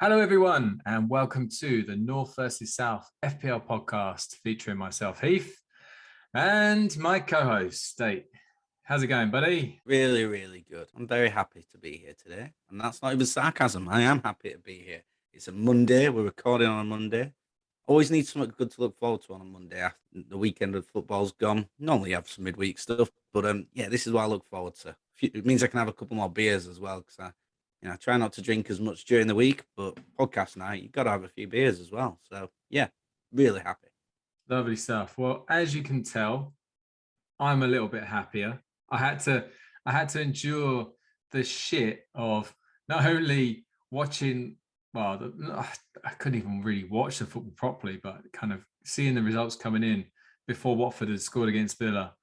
Hello, everyone, and welcome to the North versus South FPL podcast featuring myself, Heath, and my co-host, State. How's it going, buddy? Really, really good. I'm very happy to be here today. And that's not even sarcasm. I am happy to be here. It's a Monday. We're recording on a Monday. Always need something good to look forward to on a Monday after the weekend of football's gone. Normally have some midweek stuff, but yeah, this is what I look forward to. It means I can have a couple more beers as well because I try not to drink as much during the week, but podcast night you've got to have a few beers as well. So yeah, really happy. Lovely stuff. Well, as you can tell, I'm a little bit happier. I had to endure the shit of not only watching. Well, I couldn't even really watch the football properly, but kind of seeing the results coming in before Watford had scored against Villa,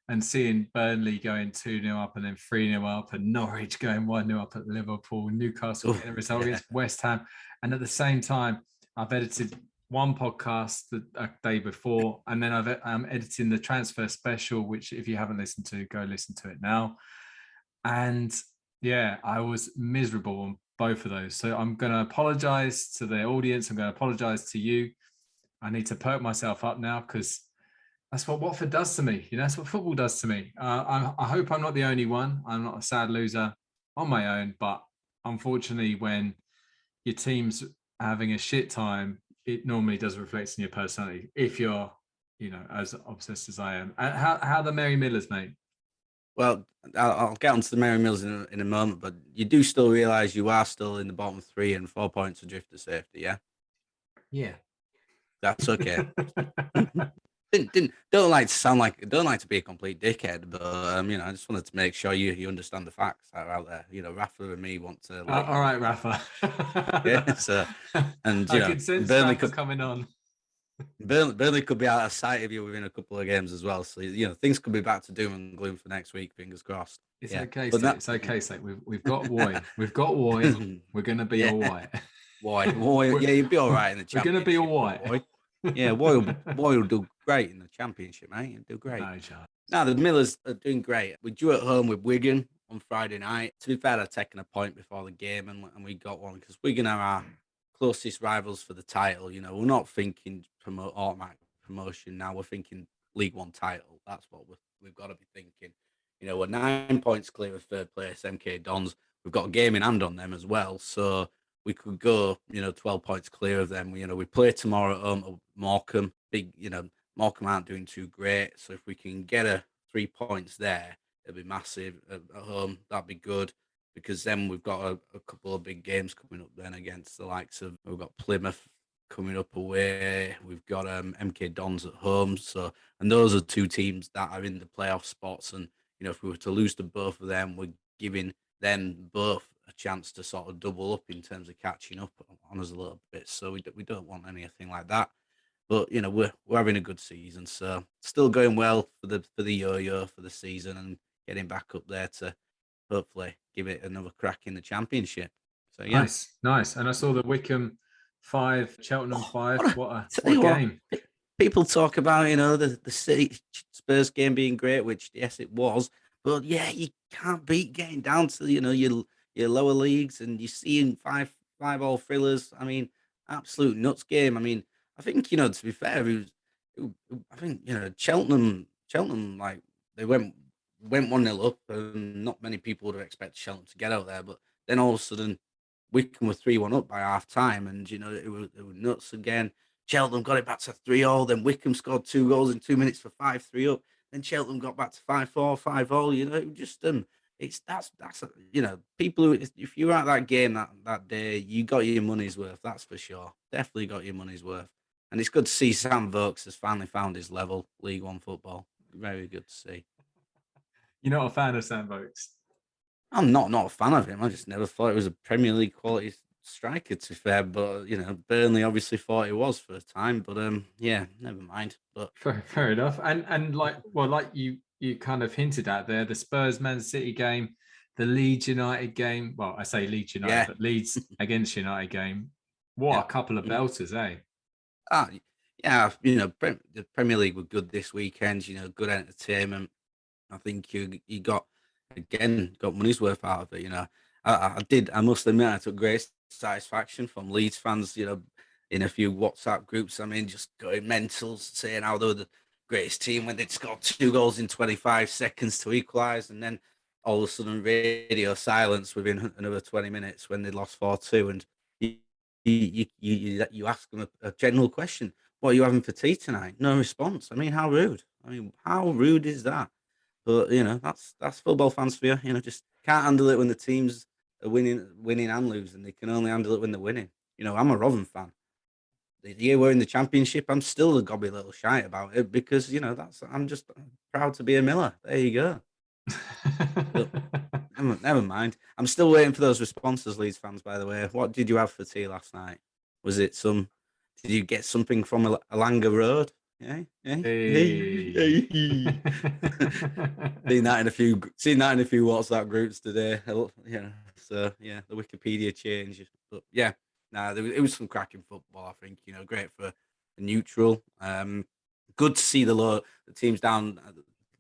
and seeing Burnley going 2-0 up and then 3-0 up, and Norwich going 1-0 up at Liverpool, Newcastle getting a result against West Ham, and at the same time, I've edited one podcast a day before, and then I'm editing the transfer special, which if you haven't listened to, go listen to it now. And yeah, I was miserable on both of those. So I'm going to apologize to the audience. I'm going to apologize to you. I need to perk myself up now because that's what Watford does to me. That's what football does to me. I hope I'm not the only one. I'm not a sad loser on my own, but unfortunately, when your team's having a shit time, it normally does reflect in your personality. If you're, as obsessed as I am. How are the Merry Millers, mate? Well, I'll get onto the Merry Mills in a moment, but you do still realise you are still in the bottom three and 4 points adrift of safety, yeah? Yeah. That's okay. Don't like to be a complete dickhead, but I just wanted to make sure you understand the facts that are out there. Rafa and me want to let All right, Rafa. yeah, so and I can sense Burnley Rafa coming on. Burnley could be out of sight of you within a couple of games as well. So things could be back to doom and gloom for next week. Fingers crossed. It's Yeah, okay, but State. It's okay, State. We've got Woy. We've got Woy. We're gonna be all right. Woy, yeah, you'd be all right in the We're gonna be championship. all right. Woy. Yeah, Woy will do great in the championship, mate. He'll do great. No chance. Now the Millers are doing great. We drew at home with Wigan on Friday night. To be fair, I'd taken a point before the game, and we got one because Wigan are our closest rivals for the title. We're not thinking automatic promotion now. We're thinking League One title. That's what we've got to be thinking. We're 9 points clear of third place, MK Dons. We've got a game in hand on them as well, so we could go, 12 points clear of them. We play tomorrow at home at Morecambe. Big, Morecambe aren't doing too great, so if we can get 3 points there, it'll be massive at home. That'd be good because then we've got a couple of big games coming up then against the likes of we've got Plymouth coming up away. We've got MK Dons at home. So, and those are two teams that are in the playoff spots. And if we were to lose to both of them, we're giving them both a chance to sort of double up in terms of catching up on us a little bit. So we don't want anything like that. But we're having a good season, so still going well for the yo-yo for the season and getting back up there to hopefully give it another crack in the championship. So yeah, Nice. And I saw the Wickham 5, Cheltenham 5. What a what, game! people talk about the City Spurs game being great, which yes it was, but yeah, you can't beat getting down to your lower leagues and you're seeing 5-5 thrillers. I mean, absolute nuts game. I mean, I think to be fair, I think Cheltenham like they went 1-0 up, and not many people would have expected Cheltenham to get out there, but then all of a sudden Wickham were 3-1 up by half time, and it was nuts again. Cheltenham got it back to 3-0. Then Wickham scored 2 goals in 2 minutes for 5-3 up. Then Cheltenham got back to 5-4, 5-0. That's people who, if you were at that game that day, you got your money's worth. That's for sure. Definitely got your money's worth. And it's good to see Sam Vokes has finally found his level, League One football. Very good to see. You're not a fan of Sam Vokes? I'm not a fan of him. I just never thought it was a Premier League quality striker, to be fair. But Burnley obviously thought it was for a time. But yeah, never mind. But Fair enough. And like you kind of hinted at there, the Spurs Man City game, the Leeds United game. Well, I say Leeds United, yeah, but Leeds against United game. What yeah. a couple of belters, eh? Yeah. The Premier League were good this weekend. Good entertainment. I think you got money's worth out of it. I must admit, I took great satisfaction from Leeds fans, in a few WhatsApp groups. I mean, just going mental, saying how they were the greatest team when they'd scored 2 goals in 25 seconds to equalise, and then all of a sudden radio silence within another 20 minutes when they lost 4-2. And you ask them a general question: "What are you having for tea tonight?" No response. I mean, how rude. I mean, how rude is that? But that's football fans for you. Just can't handle it when the teams are winning and losing. They can only handle it when they're winning. I'm a Rotherham fan. The year we're in the Championship, I'm still a gobby little shy about it because I'm just proud to be a Miller. There you go. But never mind. I'm still waiting for those responses, Leeds fans. By the way, what did you have for tea last night? Was it some? Did you get something from Alanga Road? Yeah, Hey. Seen that in a few WhatsApp groups today. Yeah, so yeah, the Wikipedia change, but yeah, it was some cracking football. I think great for a neutral. Good to see the teams down at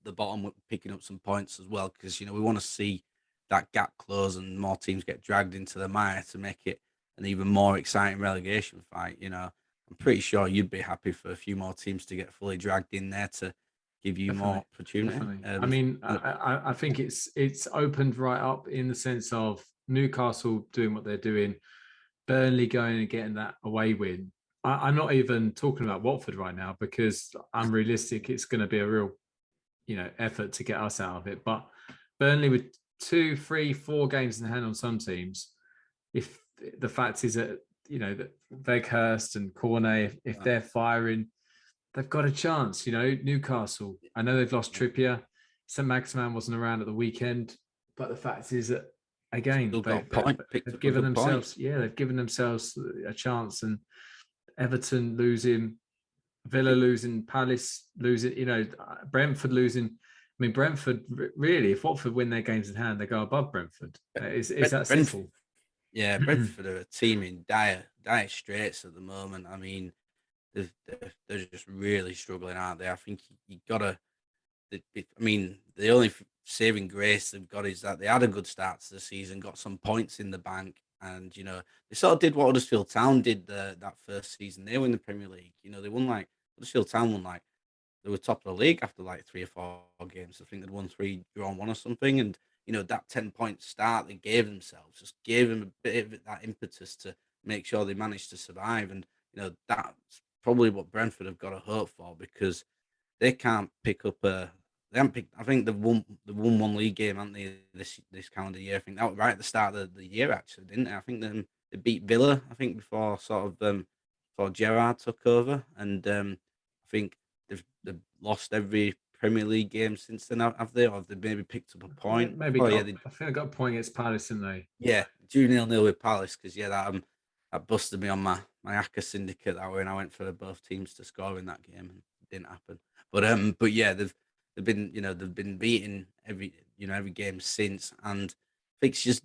the bottom picking up some points as well, because we want to see that gap close and more teams get dragged into the mire to make it an even more exciting relegation fight. I'm pretty sure you'd be happy for a few more teams to get fully dragged in there to give you more opportunity. Definitely. I mean, I think it's opened right up in the sense of Newcastle doing what they're doing, Burnley going and getting that away win. I'm not even talking about Watford right now because I'm realistic. It's going to be a real, effort to get us out of it. But Burnley with 2, 3, 4 games in hand on some teams, if the fact is that that Veghurst and Cornet, if they're firing, they've got a chance. Newcastle. I know they've lost Trippier. St. Maximan wasn't around at the weekend, but the fact is that again they've given themselves they've given themselves a chance. And Everton losing, Villa losing, Palace losing, Brentford losing. I mean, Brentford really, if Watford win their games in hand, they go above Brentford. It's that simple. Yeah, Brentford are a team in dire straits at the moment. I mean, they're just really struggling, aren't they? I think you gotta. I mean, the only saving grace they've got is that they had a good start to the season, got some points in the bank, and they sort of did what Huddersfield Town did that first season. They were in the Premier League. They won Huddersfield Town won they were top of the league after 3 or 4 games. I think they'd won 3, drawn 1 or something, and that 10-point start they gave themselves just gave them a bit of that impetus to make sure they managed to survive. And that's probably what Brentford have got to hope for, because they can't pick up a. They haven't picked. I think they've won one league game, haven't they? This calendar year. I think that was right at the start of the year, actually, didn't they? I think they beat Villa. I think before before Gerrard took over, and I think they've lost every Premier League game since then. Have they? Or have they maybe picked up a point? Maybe I think I got a point against Palace, didn't they? Yeah, 2-0 with Palace, because that busted me on my ACCA syndicate that way, and I went for both teams to score in that game, and it didn't happen. But yeah, they've been beating every game since, and fixtures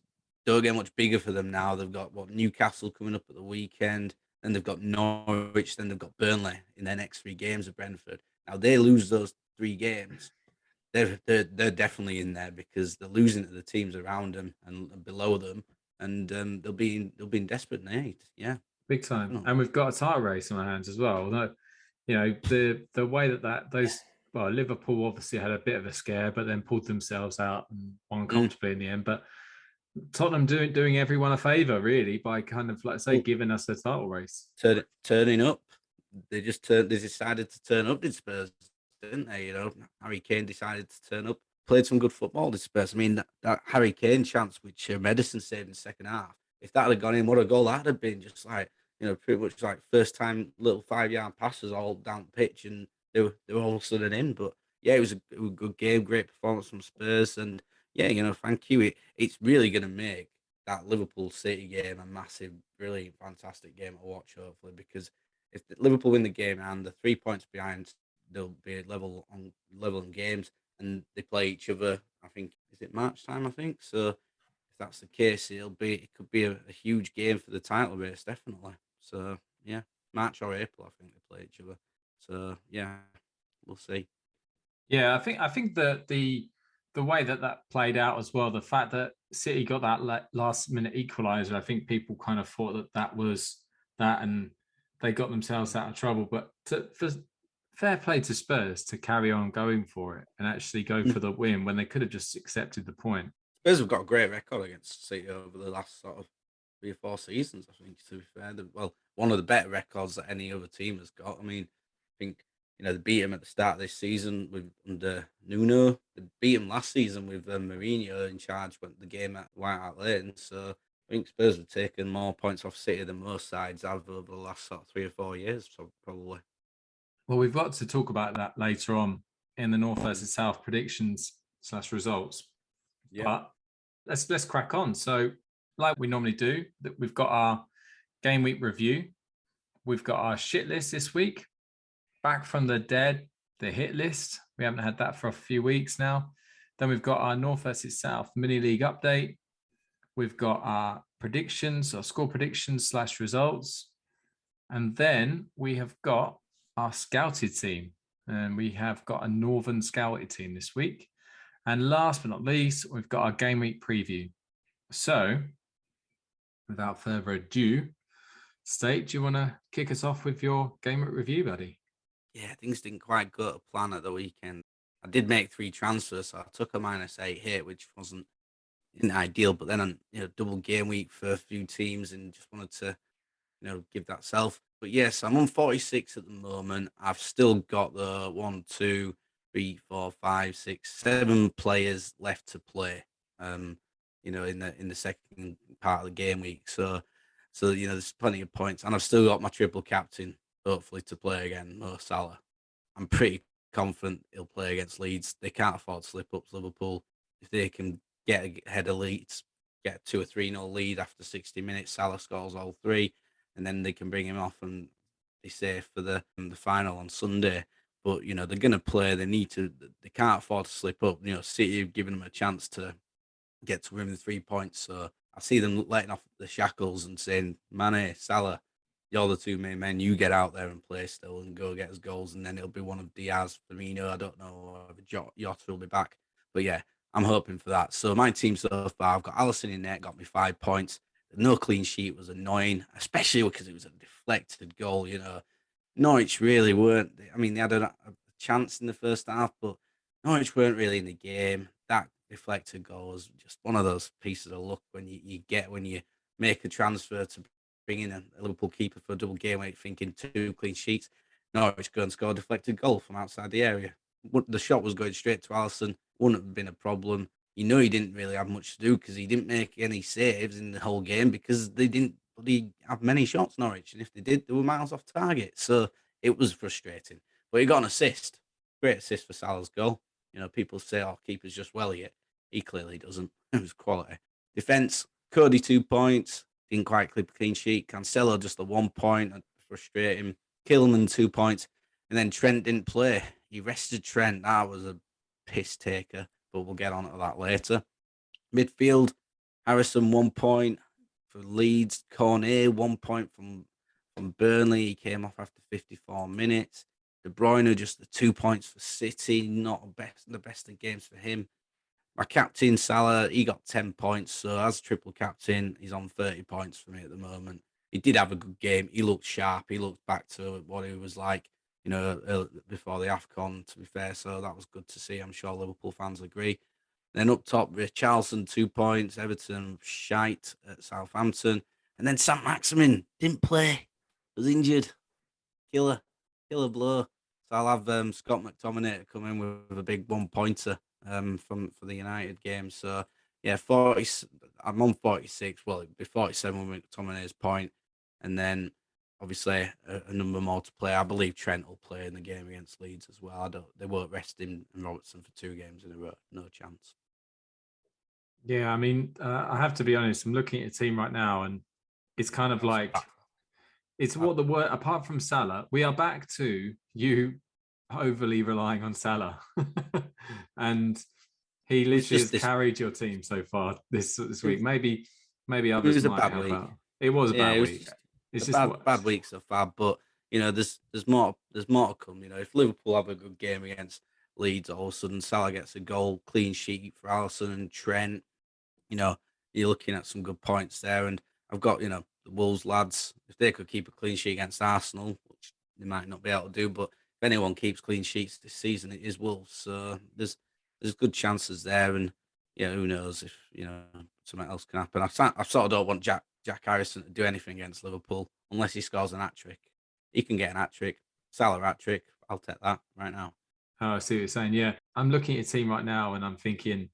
don't get much bigger for them now. They've got Newcastle coming up at the weekend, then they've got Norwich, then they've got Burnley in their next 3 games of Brentford. Now they lose those 3 games, they're definitely in there, because they're losing to the teams around them and below them, and they'll be in desperate need. Yeah, big time. definitely. And we've got a title race on our hands as well. Although, the way Liverpool obviously had a bit of a scare, but then pulled themselves out and won comfortably in the end. But Tottenham doing everyone a favour really by kind of giving us a title race. Turning up. They decided to turn up, did Spurs, didn't they? Harry Kane decided to turn up, played some good football, did Spurs. I mean, that Harry Kane chance which Madison saved in the second half, if that had gone in, what a goal that'd have been. Just pretty much first time little 5-yard passes all down the pitch, and they were all of a sudden in. But yeah, it was a good game, great performance from Spurs, and yeah, thank you. It's really going to make that Liverpool City game a massive, brilliant, fantastic game to watch, hopefully, because if Liverpool win the game and the 3 points behind, they'll be level in games, and they play each other. I think, is it March time? I think so. If that's the case, it could be a huge game for the title race, definitely. So yeah, March or April, I think they play each other. So yeah, we'll see. Yeah, I think that the way that played out as well, the fact that City got that last minute equaliser, I think people kind of thought that was that, and they got themselves out of trouble. But for fair play to Spurs to carry on going for it and actually go for the win when they could have just accepted the point. Spurs have got a great record against City over the last sort of 3 or 4 seasons, I think, to be fair. Well, one of the better records that any other team has got. I mean, I think, they beat him at the start of this season with under Nuno. They beat him last season with Mourinho in charge when the game at White Hart Lane. So I think Spurs have taken more points off City than most sides have over the last sort of 3 or 4 years, so probably. Well, we've got to talk about that later on in the North versus South predictions / results. Yeah. But let's crack on. So, like we normally do, that we've got our game week review. We've got our shit list this week. Back from the dead, the hit list. We haven't had that for a few weeks now. Then we've got our North versus South mini league update. We've got our predictions, or score predictions / results. And then we have got our scouted team. And we have got a Northern scouted team this week. And last but not least, we've got our game week preview. So, without further ado, State, do you want to kick us off with your game week review, buddy? Yeah, things didn't quite go to plan at the weekend. I did make 3 transfers, so I took a -8 hit, which wasn't ideal. But then, double game week for a few teams, and just wanted to, give that self. But yes, I'm on 46 at the moment. I've still got the 1, 2, 3, 4, 5, 6, 7 players left to play. In the second part of the game week. So there's plenty of points, and I've still got my triple captain, hopefully, to play again, Mo Salah. I'm pretty confident he'll play against Leeds. They can't afford slip-ups, Liverpool. If they can get ahead of Leeds, get a 2 or 3-0 lead after 60 minutes, Salah scores all 3, and then they can bring him off and be safe for the final on Sunday. But, they're going to play. They can't afford to slip up. City have given them a chance to get to within 3 points. So I see them letting off the shackles and saying, Mane, Salah, you're the 2 main men. You get out there and play still and go get us goals. And then it'll be one of Diaz, Firmino. I don't know if Jota will be back. But yeah, I'm hoping for that. So my team so far, I've got Alisson in net, got me 5 points. No clean sheet was annoying, especially because it was a deflected goal. Norwich really weren't. I mean, they had a chance in the first half, but Norwich weren't really in the game. That deflected goal was just one of those pieces of luck when you get when you make a transfer to bring in a Liverpool keeper for a double game week, thinking 2 clean sheets. Norwich go and score a deflected goal from outside the area. The shot was going straight to Alisson. Wouldn't have been a problem. He didn't really have much to do because he didn't make any saves in the whole game because they didn't have many shots, Norwich. And if they did, they were miles off target. So it was frustrating. But he got an assist. Great assist for Salah's goal. People say, oh, keeper's just well yet. He clearly doesn't. It was quality. Defence, Cody 2 points. Didn't quite clip a clean sheet. Cancelo just the 1 point. Frustrating. Kilman 2 points. And then Trent didn't play. He rested Trent. That was a piss taker. But we'll get on to that later. Midfield, Harrison 1 point for Leeds. Cornet 1 point from Burnley. He came off after 54 minutes. De Bruyne just the 2 points for City. Not the best of games for him. My captain, Salah, he got 10 points. So as triple captain, he's on 30 points for me at the moment. He did have a good game. He looked sharp. He looked back to what he was like, before the AFCON, to be fair. So that was good to see. I'm sure Liverpool fans agree. Then up top, Richarlison, 2 points. Everton, shite at Southampton. And then Saint Maximin didn't play. Was injured. Killer blow. So I'll have Scott McTominay come in with a big 1-pointer for the United game. So yeah, 40. I'm on 46. Well, it'd be 47 with McTominay's point, and then obviously a number more to play. I believe Trent will play in the game against Leeds as well. They won't rest him and Robertson for 2 games in a row. No chance. Yeah, I mean, I have to be honest. I'm looking at a team right now, and it's kind of like it's what the word. Apart from Salah, we are back to you overly relying on Salah, and he literally has carried your team so far this week. Maybe others might help out. It was a bad week. It's just bad week so far, but there's more to come. If Liverpool have a good game against Leeds, all of a sudden Salah gets a goal, clean sheet for Alisson and Trent. You know, you're looking at some good points there. And I've got, the Wolves lads, if they could keep a clean sheet against Arsenal, which they might not be able to do, but if anyone keeps clean sheets this season, it is Wolves. So there's good chances there. And yeah, who knows if, something else can happen. I sort of don't want Jack Harrison to do anything against Liverpool unless he scores an hat-trick. He can get an hat-trick. Salah hat-trick. I'll take that right now. Oh, I see what you're saying. Yeah, I'm looking at your team right now and I'm thinking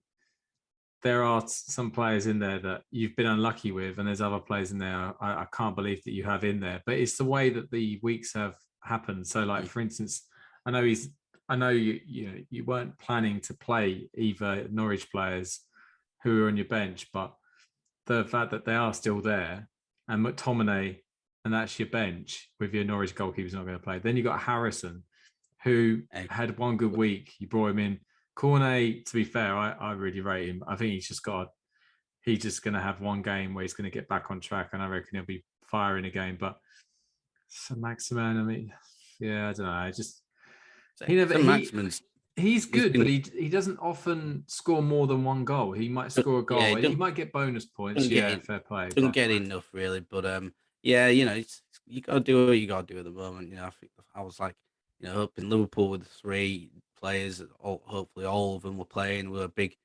there are some players in there that you've been unlucky with, and there's other players in there I can't believe that you have in there. But it's the way that the weeks have happened. So, like for instance, I know you weren't planning to play either Norwich players who are on your bench, but the fact that they are still there and McTominay and that's your bench with your Norwich goalkeeper's not going to play. Then you got Harrison, who had one good week. You brought him in. Cornet, to be fair, I really rate him. I think he's just going to have one game where he's going to get back on track, and I reckon he'll be firing again. But Maximan, I mean, yeah, I don't know. He's good, but he doesn't often score more than one goal. He might score a goal. Yeah, he might get bonus points. Yeah, fair play. Doesn't get enough really, but yeah, you got to do what you got to do at the moment. I think I was like, hoping Liverpool with 3 players, hopefully all of them were playing, were a big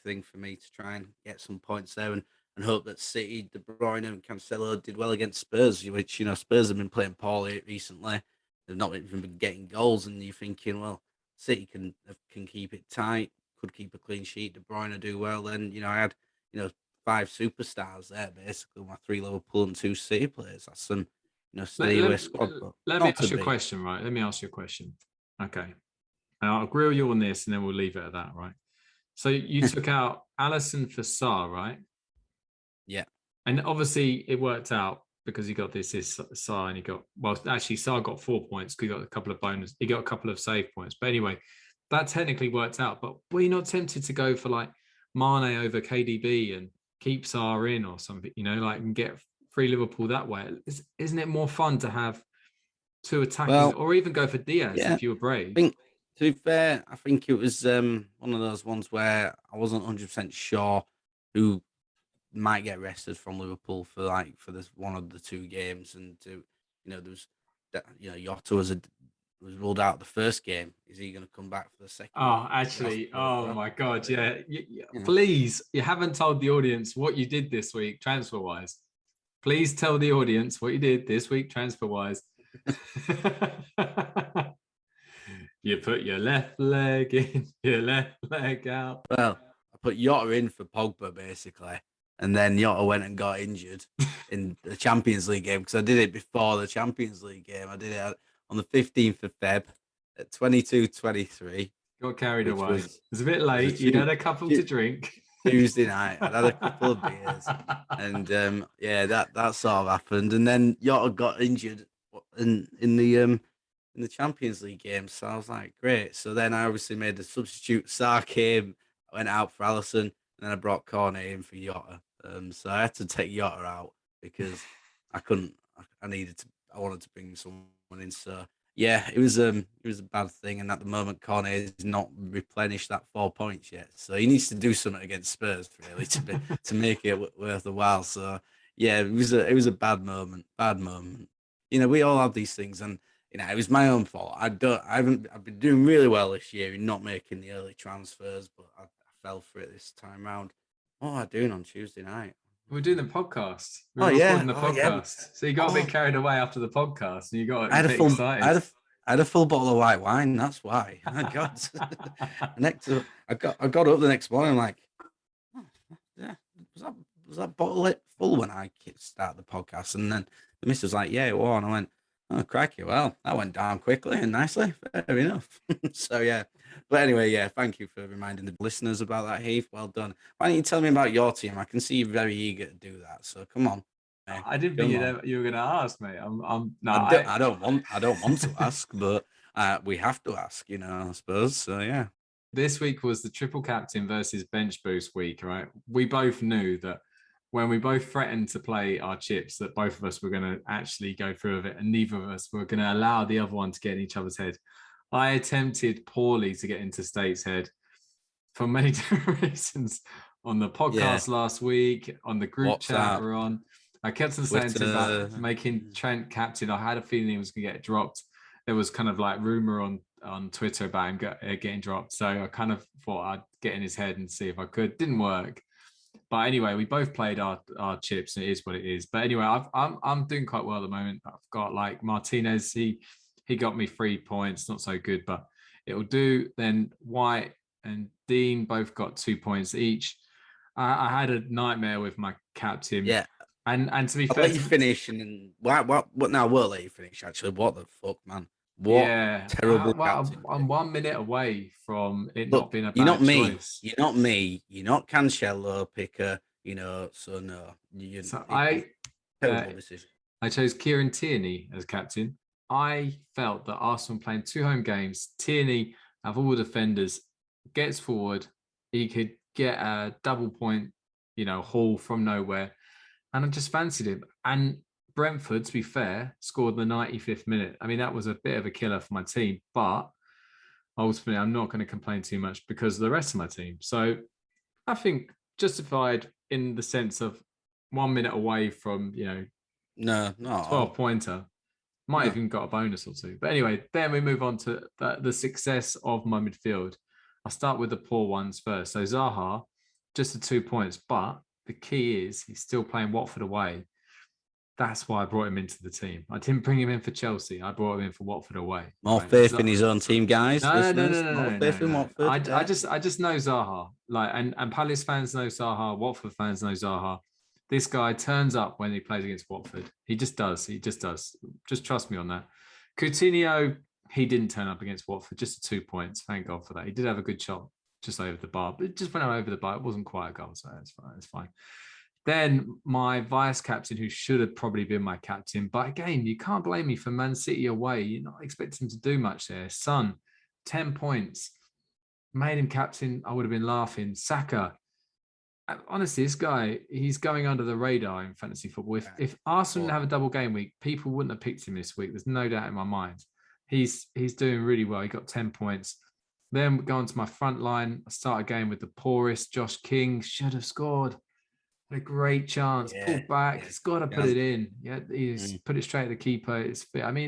thing for me to try and get some points there, and hope that City, De Bruyne, and Cancelo did well against Spurs, which Spurs have been playing poorly recently. They've not even been getting goals, and you're thinking, well, City can keep it tight, could keep a clean sheet. De Bruyne do well. Then I had 5 superstars there, basically my 3 Liverpool and 2 City players. That's some steady away squad. Let me ask you a question, right? Let me ask you a question. Okay, and I'll grill you on this, and then we'll leave it at that, right? So you took out Alisson for Sarr, right? Yeah, and obviously it worked out because he got this Sarr, and he got actually Sarr got 4 points because he got a couple of bonus. He got a couple of save points, but anyway, that technically worked out. But were you not tempted to go for like Mane over KDB and keep Sarr in or something? And get free Liverpool that way. Isn't it more fun to have 2 attackers, or even go for Diaz if you were brave? To be fair, I think it was one of those ones where I wasn't 100% sure who might get rested from Liverpool for this one of the 2 games, and there was Jota was ruled out the first game. Is he going to come back for the second? Oh, actually, my God, yeah. Please, you haven't told the audience what you did this week transfer wise. Please tell the audience what you did this week transfer wise. You put your left leg in, your left leg out. Well, I put Jota in for Pogba basically, and then Jota went and got injured in the Champions League game because I did it before the Champions League game. I did it on the 15th of Feb at 22:23. Got carried away. It was a bit late. You'd had a couple to drink. Tuesday night, I'd had a couple of beers, and that sort of happened. And then Jota got injured in the Champions League game, so I was like, great. So then I obviously made the substitute. Sarr came, I went out for Alisson, and then I brought Cornet in for Jota. So I had to take Jota out because I couldn't. I wanted to bring someone in. So yeah, it was a bad thing, and at the moment, Cornet has not replenished that 4 points yet. So he needs to do something against Spurs really to make it worth a while. So yeah, it was a bad moment. We all have these things, and it was my own fault. I've been doing really well this year in not making the early transfers, but I fell for it this time round. What am I doing on Tuesday night? We're doing the podcast. We're recording the podcast. Yeah. So you got a bit carried away after the podcast, and you got a bit excited. I had a full bottle of white wine. That's why. Oh God. I got up the next morning. I'm like, yeah, was that bottle full when I started the podcast? And then the missus was like, yeah, it was. And I went, oh, crikey. Well, that went down quickly and nicely. Fair enough. So, yeah. But anyway, yeah, thank you for reminding the listeners about that, Heath. Well done. Why don't you tell me about your team? I can see you're very eager to do that. So, come on. I didn't think you were going to ask, mate. I don't want to ask, but we have to ask, I suppose. So, yeah. This week was the triple captain versus bench boost week, right? We both knew that when we both threatened to play our chips, that both of us were going to actually go through with it, and neither of us were going to allow the other one to get in each other's head. I attempted poorly to get into States Head for many different reasons on the podcast last week, on the group chat we're on. I kept on saying to about making Trent captain. I had a feeling he was going to get dropped. There was kind of like rumor on Twitter about him getting dropped. So I kind of thought I'd get in his head and see if I could. Didn't work. But anyway, we both played our chips, and it is what it is. But anyway, I'm doing quite well at the moment. I've got like Martinez. He got me 3 points. Not so good, but it'll do. Then White and Dean both got 2 points each. I had a nightmare with my captain. Yeah. And to be fair, I'll let you finish, and then what now? We'll let you finish. Actually, what the fuck, man? What terrible captain! I'm 1 minute away from it not being a bad you're not me. choice. You're not me. You're not Cancelo picker. You know, so no. Terrible decision. I chose Kieran Tierney as captain. I felt that Arsenal playing 2 home games. Tierney, of all defenders, gets forward. He could get a double point, haul from nowhere. And I just fancied him. And Brentford, to be fair, scored the 95th minute. I mean, that was a bit of a killer for my team. But ultimately, I'm not going to complain too much because of the rest of my team. So I think justified in the sense of 1 minute away from, 12-pointer. Might even got a bonus or 2. But anyway, then we move on to the success of my midfield. I'll start with the poor ones first. So Zaha, just the 2 points. But the key is he's still playing Watford away. That's why I brought him into the team. I didn't bring him in for Chelsea. I brought him in for Watford away. More faith in his own team, guys. No. More faith in Watford. I just know Zaha. And Palace fans know Zaha. Watford fans know Zaha. This guy turns up when he plays against Watford. He just does. Just trust me on that. Coutinho, he didn't turn up against Watford. Just 2 points. Thank God for that. He did have a good shot just over the bar, but it just went over the bar. It wasn't quite a goal, so it's fine. Then my vice captain, who should have probably been my captain, but again, you can't blame me for Man City away. You're not expecting him to do much there. Son, 10 points. Made him captain. I would have been laughing. Saka. Honestly, this guy, he's going under the radar in fantasy football. If Arsenal didn't have a double game week, people wouldn't have picked him this week. There's no doubt in my mind. He's doing really well. He got 10 points. Then we go on to my front line. I start again with the poorest. Josh King should have scored. Had a great chance. Pulled back. He's got to put it in. Yeah, he's put it straight at the keeper. It's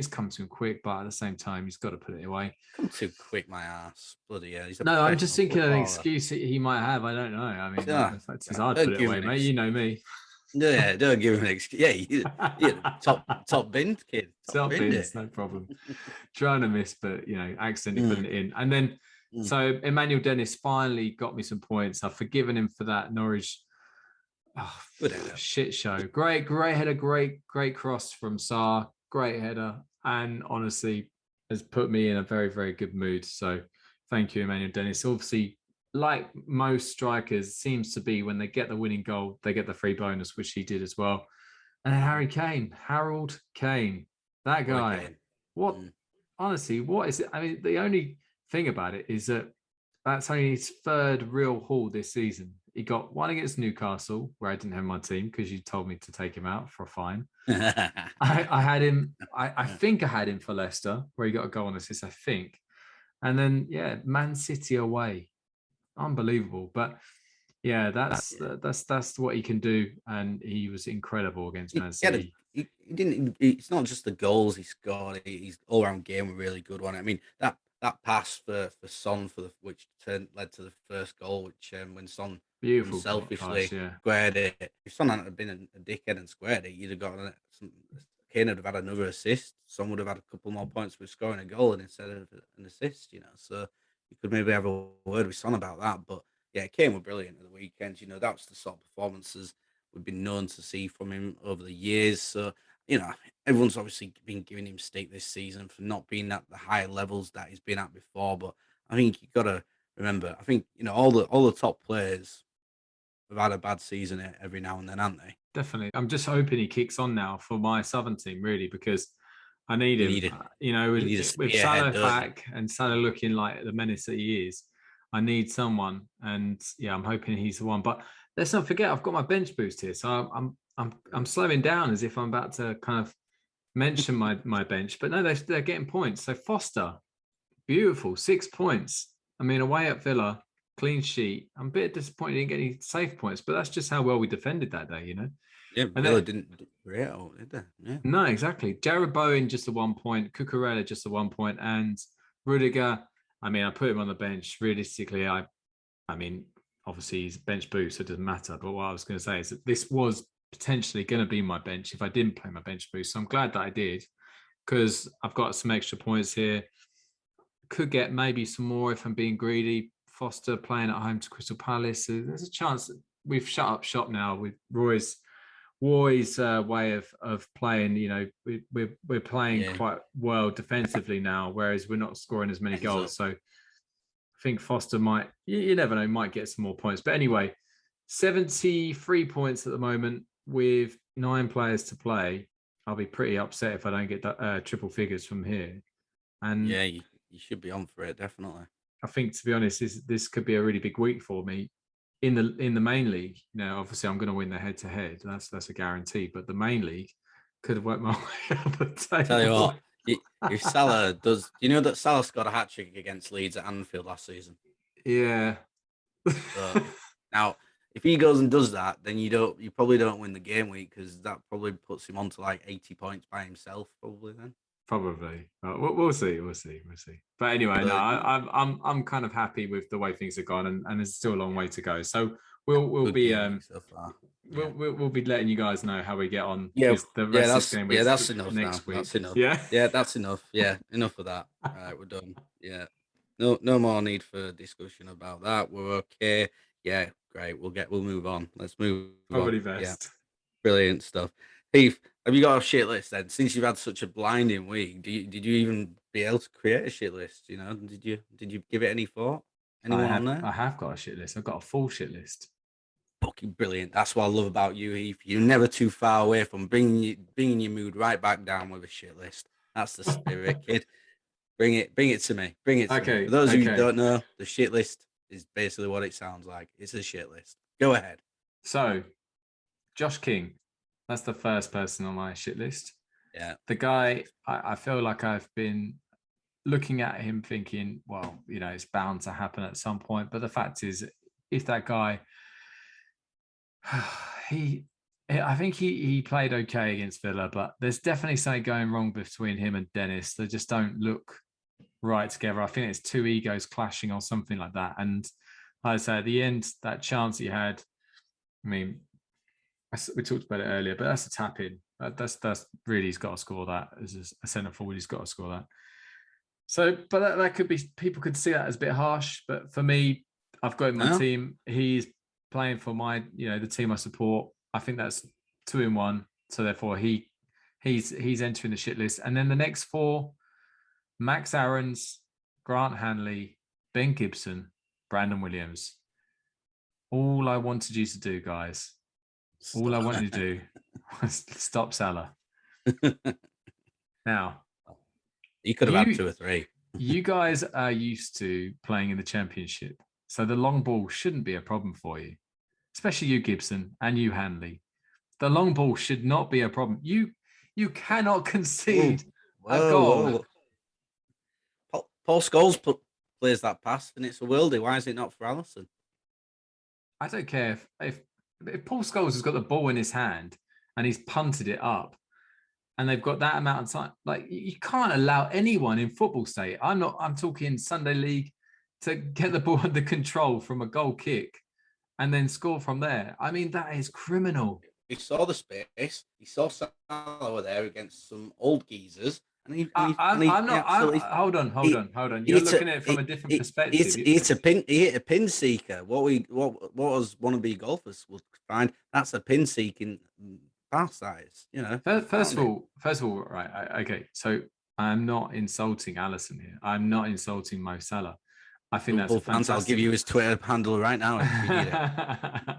come to him quick, but at the same time, he's got to put it away. Come too quick, my ass. Bloody hell. No, I'm just thinking of an excuse he might have. I don't know. I mean, it's hard to put it away, mate. You know me. Yeah, don't give him an excuse. Yeah, top bin kid. Top bins, no problem. Trying to miss, but accidentally putting it in. And then, so Emmanuel Dennis finally got me some points. I've forgiven him for that Norwich shit show. Great header, great cross from Sarr. Great header, and honestly, has put me in a very, very good mood. So, thank you, Emmanuel Dennis. Obviously, like most strikers, seems to be when they get the winning goal, they get the free bonus, which he did as well. And Harold Kane, that guy. Honestly, what is it? I mean, the only thing about it is that that's only his 3rd real haul this season. He got 1 against Newcastle, where I didn't have my team because you told me to take him out for a fine. I had him. I think I had him for Leicester, where he got a goal and assist, I think. And then Man City away. Unbelievable. But yeah, that's what he can do, and he was incredible against Man City. He didn't. It's not just the goals he scored. His all-round game was really good one. I mean, that pass for Son which led to the first goal, which when Son selfishly squared it. If Son hadn't been a dickhead and squared it, you'd have got Kane would have had another assist. Son would have had a couple more points with scoring a goal instead of an assist. So you could maybe have a word with Son about that. But yeah, Kane were brilliant at the weekend. That's the sort of performances we've been known to see from him over the years. So everyone's obviously been giving him stick this season for not being at the high levels that he's been at before. But I think you got to remember, I think all the top players have had a bad season every now and then, haven't they? Definitely. I'm just hoping he kicks on now for my Southern team, really, because I need him. With Salah back and Salah looking like the menace that he is, I need someone, and I'm hoping he's the one. But let's not forget, I've got my bench boost here, so I'm slowing down as if I'm about to kind of mention my bench. But no, they're getting points. So Foster, beautiful. 6 points. I mean, away at Villa, clean sheet. I'm a bit disappointed he didn't get any safe points, but that's just how well we defended that day, you know? Yeah, And Villa then, didn't do great, did they? Yeah. no, exactly. Jared Bowen, just a 1 point. Cucurella, just a 1 point. And Rudiger, I mean, I put him on the bench. Realistically, I mean, obviously he's bench boost, so it doesn't matter. But what I was going to say is that this was potentially going to be my bench if I didn't play my bench boost. So I'm glad that I did because I've got some extra points here. Could get maybe some more if I'm being greedy. Foster playing at home to Crystal Palace. So there's a chance that we've shut up shop now with Roy's way of playing. You know, we're playing quite well defensively now, whereas we're not scoring as many goals. So I think Foster might, you never know, might get some more points. But anyway, 73 points at the moment with 9 players to play. I'll be pretty upset if I don't get triple figures from here. And yeah, you should be on for it, definitely. I think, to be honest, this could be a really big week for me in the main league. You know, obviously I'm going to win the head to head. That's a guarantee. But the main league could have worked my way up the table. Tell you what, if Salah does, you know that Salah scored a hat trick against Leeds at Anfield last season? Yeah. So now, if he goes and does that, then you probably don't win the game week because that probably puts him on to like 80 points by himself, probably then. Probably. We'll see. But anyway, no, I'm kind of happy with the way things have gone, and there's still a long way to go. So we'll be so far. We'll be letting you guys know how we get on. Yeah, the rest of the game that's enough next now. week. That's enough. Yeah, that's enough. Yeah, enough of that. All right, we're done. Yeah, no more need for discussion about that. We're okay. Yeah, great. We'll move on. Let's move probably on. best. Yeah, brilliant stuff. Heath, have you got a shit list then? Since you've had such a blinding week, did you even be able to create a shit list? You know, did you give it any thought? Anyone on there? I have got a shit list. I've got a full shit list. Fucking brilliant. That's what I love about you, Heath. You're never too far away from bringing your mood right back down with a shit list. That's the spirit, kid. Bring it to me. Bring it to me. For those of you who don't know, the shit list is basically what it sounds like. It's a shit list. Go ahead. So, Josh King, that's the first person on my shit list. Yeah. The guy, I feel like I've been looking at him thinking, well, you know, it's bound to happen at some point. But the fact is, if that guy, I think he played okay against Villa, but there's definitely something going wrong between him and Dennis. They just don't look right together. I think it's two egos clashing or something like that. And like I say, at the end, that chance he had, I mean, we talked about it earlier, but that's a tap in. That's really, he's got to score that as a centre forward. He's got to score that. So, but that could be, people could see that as a bit harsh. But for me, I've got my team. He's playing for my, you know, the team I support. I think that's 2 in 1. So therefore, he's entering the shit list. And then the next 4: Max Aarons, Grant Hanley, Ben Gibson, Brandon Williams. All I wanted you to do, guys. All I wanted you to do was stop Salah. Now, you could have had 2 or 3. You guys are used to playing in the Championship, so the long ball shouldn't be a problem for you, especially you, Gibson, and you, Hanley. The long ball should not be a problem. You cannot concede a goal. Paul Scholes plays that pass, and it's a worldie. Why is it not for Alisson? I don't care if Paul Scholes has got the ball in his hand and he's punted it up, and they've got that amount of time. Like, you can't allow anyone in football state, I'm talking Sunday League, to get the ball under control from a goal kick and then score from there. I mean, that is criminal. He saw the space. He saw Salah over there against some old geezers. And hold on. You're looking at it from a different perspective. He hit a pin seeker. What was wannabe golfers would find, that's a pin seeking pass size. You know. First of all, right? Okay, so I'm not insulting Alisson here. I'm not insulting Mo Salah. I think that's fantastic. I'll give you his Twitter handle right now if you need it.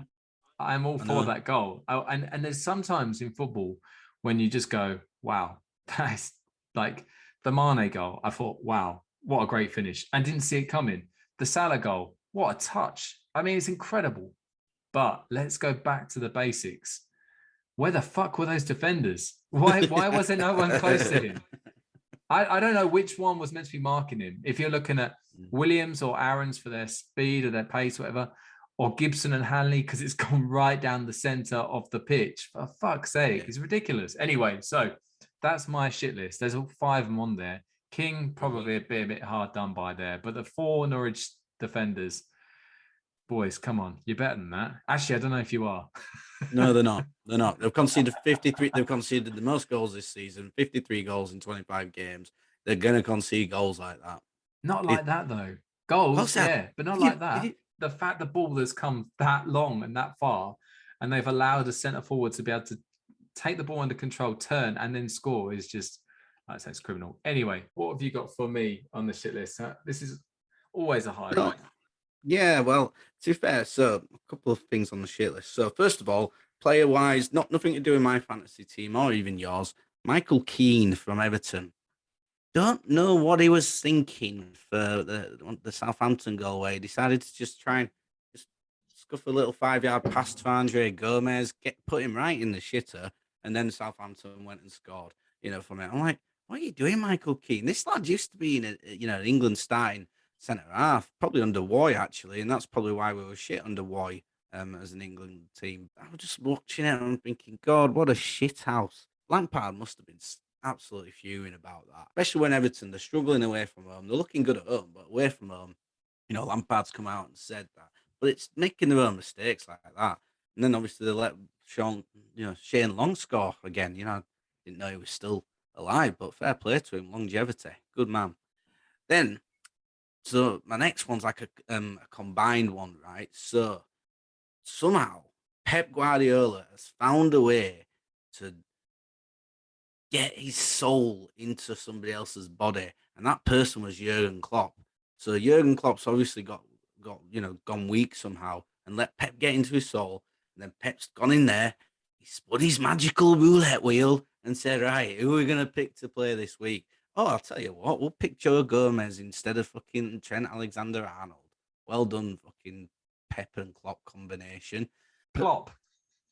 I'm all for that goal. And there's sometimes in football when you just go, wow, that's like the Mane goal. I thought, wow, what a great finish. And didn't see it coming. The Salah goal, what a touch. I mean, it's incredible. But let's go back to the basics. Where the fuck were those defenders? Why was there no one close to him? I don't know which one was meant to be marking him. If you're looking at Williams or Aaron's for their speed or their pace, whatever, or Gibson and Hanley because it's gone right down the center of the pitch. For fuck's sake, it's ridiculous. Anyway, so that's my shit list. There's all 5 of them on there. King probably a bit hard done by there, but the 4 Norwich defenders, boys, come on, you're better than that. Actually, I don't know if you are. No, they're not. They're not. They've conceded 53. They've conceded the most goals this season, 53 goals in 25 games. They're going to concede goals like that. Not like that, though. Goals, yeah, but not like that. The fact the ball has come that long and that far, and they've allowed a centre forward to be able to take the ball under control, turn, and then score is just, I'd say it's criminal. Anyway, what have you got for me on the shit list? This is always a highlight. Yeah, well, to be fair, so a couple of things on the shit list. So first of all, player-wise, nothing to do with my fantasy team or even yours. Michael Keane from Everton. Don't know what he was thinking for the Southampton goal where he decided to just try and just scuff a little 5-yard pass to Andre Gomez, put him right in the shitter, and then Southampton went and scored, from it. I'm like, what are you doing, Michael Keane? This lad used to be in England starting centre half, probably under Woy actually, and that's probably why we were shit under Woy as an England team. I was just watching it and I'm thinking, God, what a shit house. Lampard must have been absolutely fuming about that, especially when Everton, they're struggling away from home. They're looking good at home, but away from home, Lampard's come out and said that. But it's making their own mistakes like that. And then obviously they let Shane Long score again. I didn't know he was still alive, but fair play to him. Longevity. Good man. Then, so my next one's like a combined one, right? So somehow Pep Guardiola has found a way to get his soul into somebody else's body, and that person was Jurgen Klopp. So Jurgen Klopp's obviously got gone weak somehow, and let Pep get into his soul. And then Pep's gone in there, he spun his magical roulette wheel and said, "Right, who are we gonna pick to play this week? Oh, I'll tell you what, we'll pick Joe Gomez instead of fucking Trent Alexander-Arnold. Well done, fucking Pep and Klopp combination." Plopp.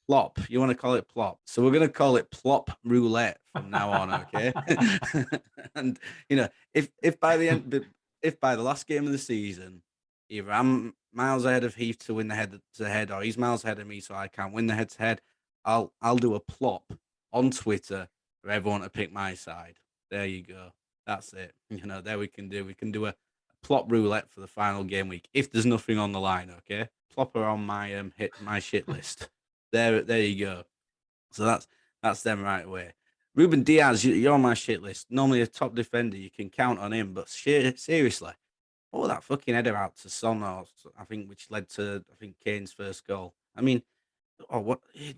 Plopp. You want to call it Plopp? So we're going to call it Plopp Roulette from now on, okay? And if by the last game of the season, either I'm miles ahead of Heath to win the head-to-head, or he's miles ahead of me so I can't win the head-to-head, I'll do a Plopp on Twitter for everyone to pick my side. There you go. That's it. There we can do a Plopp Roulette for the final game week if there's nothing on the line, okay? Plopper on my shit list. There you go. So that's them right away. Ruben Diaz, you're on my shit list. Normally a top defender, you can count on him, but seriously, what was that fucking header out to Son, which led to Kane's first goal? I mean,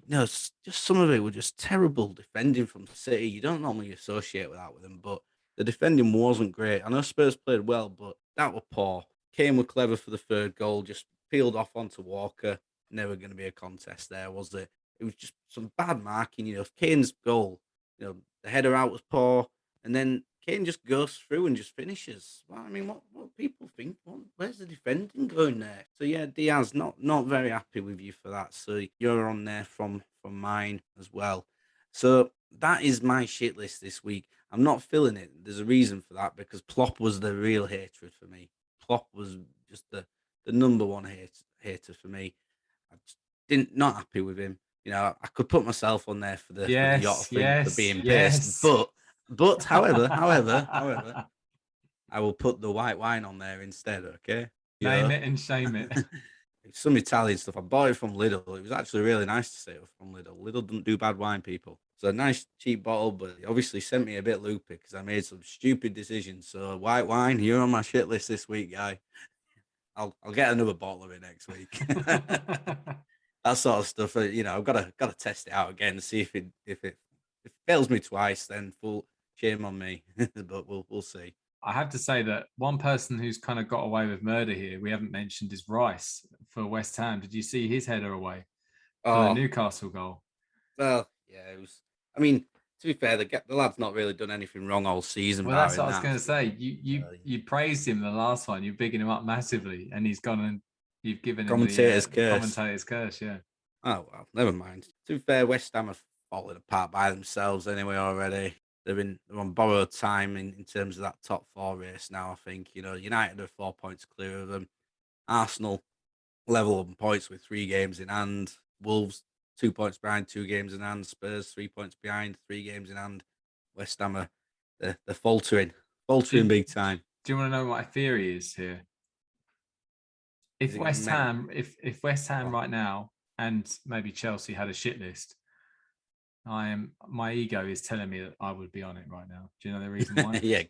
just some of it were just terrible defending from City. You don't normally associate with that with them, but the defending wasn't great. I know Spurs played well, but that were poor. Kane were clever for the third goal, just peeled off onto Walker. Never going to be a contest there, was it? It was just some bad marking. Kane's goal, the header out was poor, and then Kane just goes through and just finishes. Well, I mean, what people think? Where's the defending going there? So yeah, Diaz, not very happy with you for that. So you're on there from mine as well. So that is my shit list this week. I'm not filling it. There's a reason for that, because Plopp was the real hatred for me. Plopp was just the number one hater for me. Not happy with him. I could put myself on there for the yacht thing for being pissed, but however, I will put the white wine on there instead. Okay, name it and shame it. It's some Italian stuff. I bought it from Lidl. It was actually really nice to say it was from Lidl. Lidl doesn't do bad wine, people. So a nice cheap bottle, but it obviously sent me a bit loopy because I made some stupid decisions. So white wine, you're on my shit list this week, guy. I'll get another bottle of it next week. That sort of stuff. I've got to test it out again and see if it fails me twice, then full shame on me. But we'll see. I have to say that one person who's kind of got away with murder here, we haven't mentioned, is Rice for West Ham. Did you see his header away for the Newcastle goal? Well, yeah, it was. I mean, to be fair, the lad's not really done anything wrong all season. Well, that's what I was going to say. You praised him the last one. You're bigging him up massively, and he's gone and you've given him the commentator's curse. Yeah. Oh well, never mind. To be fair, West Ham are falling apart by themselves anyway already. they're on borrowed time in terms of that top 4 race now. I think, you know, United are 4 points clear of them. Arsenal level on points with 3 games in hand. Wolves 2 points behind, 2 games in hand. Spurs 3 points behind, 3 games in hand. West Ham are they're faltering big time. Do you want to know what my theory is here? If West Ham right now and maybe Chelsea had a shit list, my ego is telling me that I would be on it right now. Do you know the reason why? Yeah,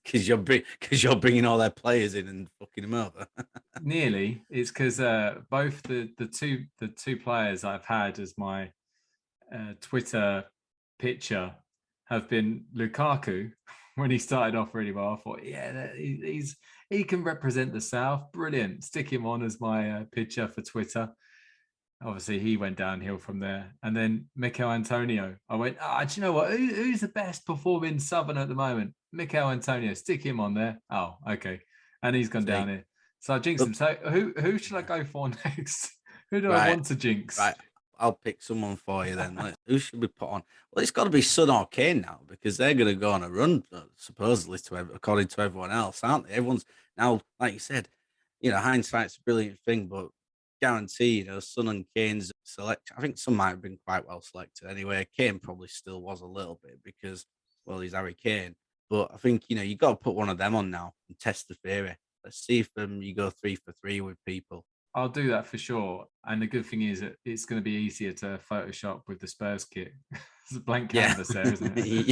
because you're bringing all their players in and fucking them over. Nearly. It's because both the two players I've had as my Twitter picture have been Lukaku. When he started off really well, I thought, yeah, he can represent the South. Brilliant. Stick him on as my picture for Twitter. Obviously, he went downhill from there. And then Mikel Antonio. I went, do you know what? Who's the best performing Southern at the moment? Mikel Antonio. Stick him on there. Oh, okay. And he's gone down here. So I jinxed him. So who should I go for next? Who do I want to jinx? Right. I'll pick someone for you then. Who should we put on? Well, it's got to be Son or Kane now because they're going to go on a run, supposedly, according to everyone else, aren't they? Everyone's now, like you said, you know, hindsight's a brilliant thing, but guarantee, you know, Son and Kane's selection. I think some might have been quite well selected anyway. Kane probably still was a little bit because, well, he's Harry Kane. But I think, you know, you got to put one of them on now and test the theory. Let's see if you go 3 for 3 with people. I'll do that for sure. And the good thing is that it's going to be easier to Photoshop with the Spurs kit. It's a blank canvas there, isn't it?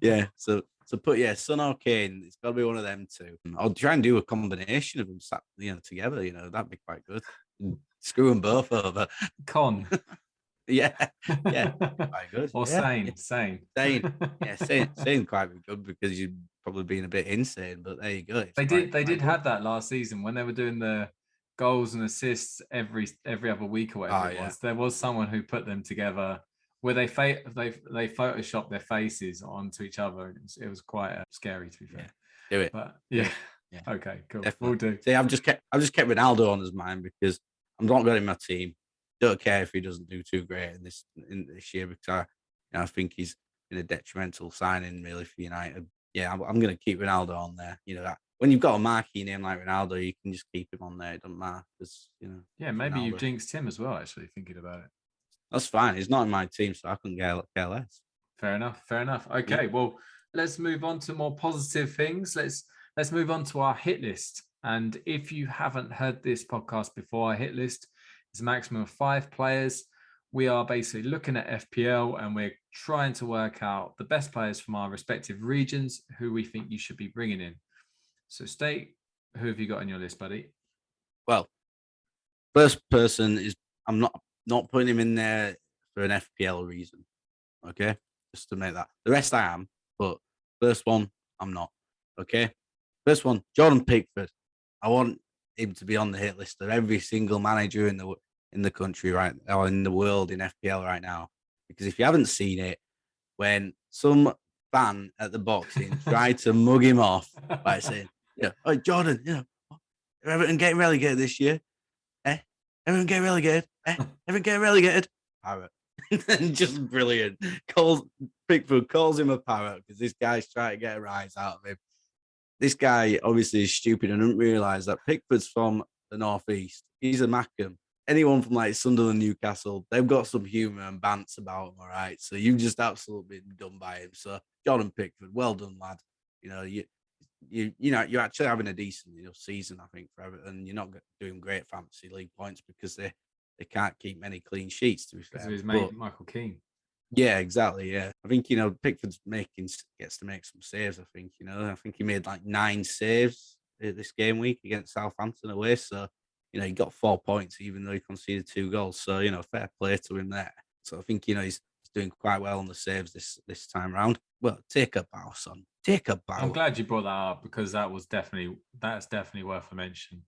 Yeah. So put Son or Kane. It's got to be one of them two. I'll try and do a combination of them, you know, together. You know, that'd be quite good. Screw them both over. Con. Yeah, quite good. Or sane. Yeah, sane quite good because you've probably been a bit insane, but there you go. They did have that last season when they were doing the goals and assists every other week or whatever it was. There was someone who put them together where they photoshopped their faces onto each other. It was quite scary, to be fair. Do it. But yeah. Okay, cool. Definitely. We'll do. See, I've just kept Ronaldo on as mine because I'm not got in my team. Don't care if he doesn't do too great in this year because I think he's been a detrimental signing really for United. Yeah, I'm going to keep Ronaldo on there. You know, when you've got a marquee name like Ronaldo, you can just keep him on there. It doesn't matter because, you know. Yeah, maybe you've jinxed him as well, actually, thinking about it. That's fine. He's not in my team, so I couldn't care less. Fair enough. Okay, well, let's move on to more positive things. Let's move on to our hit list. And if you haven't heard this podcast before, our hit list is a maximum of 5 players. We are basically looking at FPL and we're trying to work out the best players from our respective regions who we think you should be bringing in. So, State, who have you got on your list, buddy? Well, first person is I'm not putting him in there for an FPL reason. Okay, just to make that. The rest I am, but first one I'm not. Okay, first one Jordan Pickford. I want him to be on the hit list of every single manager in the country right or in the world in FPL right now. Because if you haven't seen it, when some fan at the boxing tried to mug him off by saying, "Oh Jordan, Everton getting relegated this year, Everton getting relegated, Everton getting relegated." Parrot, and just brilliant. Pickford calls him a parrot because this guy's trying to get a rise out of him. This guy obviously is stupid and doesn't realise that Pickford's from the northeast. He's a Mackham. Anyone from like Sunderland, Newcastle, they've got some humour and bants about him, all right? So you've just absolutely been done by him. So Jordan Pickford, well done, lad. You know, you're actually having a decent season, I think, for Everton. You're not doing great fantasy league points because they can't keep many clean sheets, to be fair. Because of his mate, Michael Keane. Yeah, exactly. Yeah, I think Pickford's gets to make some saves. I think he made like 9 saves this game week against Southampton away. So he got 4 points even though he conceded 2 goals. So fair play to him there. So I think he's doing quite well on the saves this time round. Well, take a bow, son. Take a bow. I'm glad you brought that up because that's definitely worth a mention.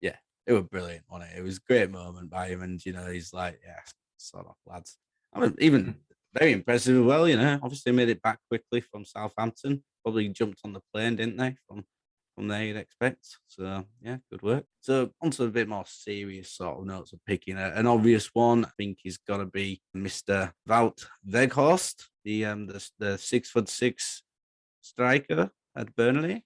Yeah, it was brilliant, wasn't it? It was a great moment by him, and he's like, yeah, sort of lads. I mean, even very impressive as well. Obviously made it back quickly from Southampton. Probably jumped on the plane, didn't they, from from there you'd expect. So yeah, good work. So onto a bit more serious sort of notes of picking an obvious one. I think he's got to be Mr. Wout Weghorst, the 6'6" striker at Burnley.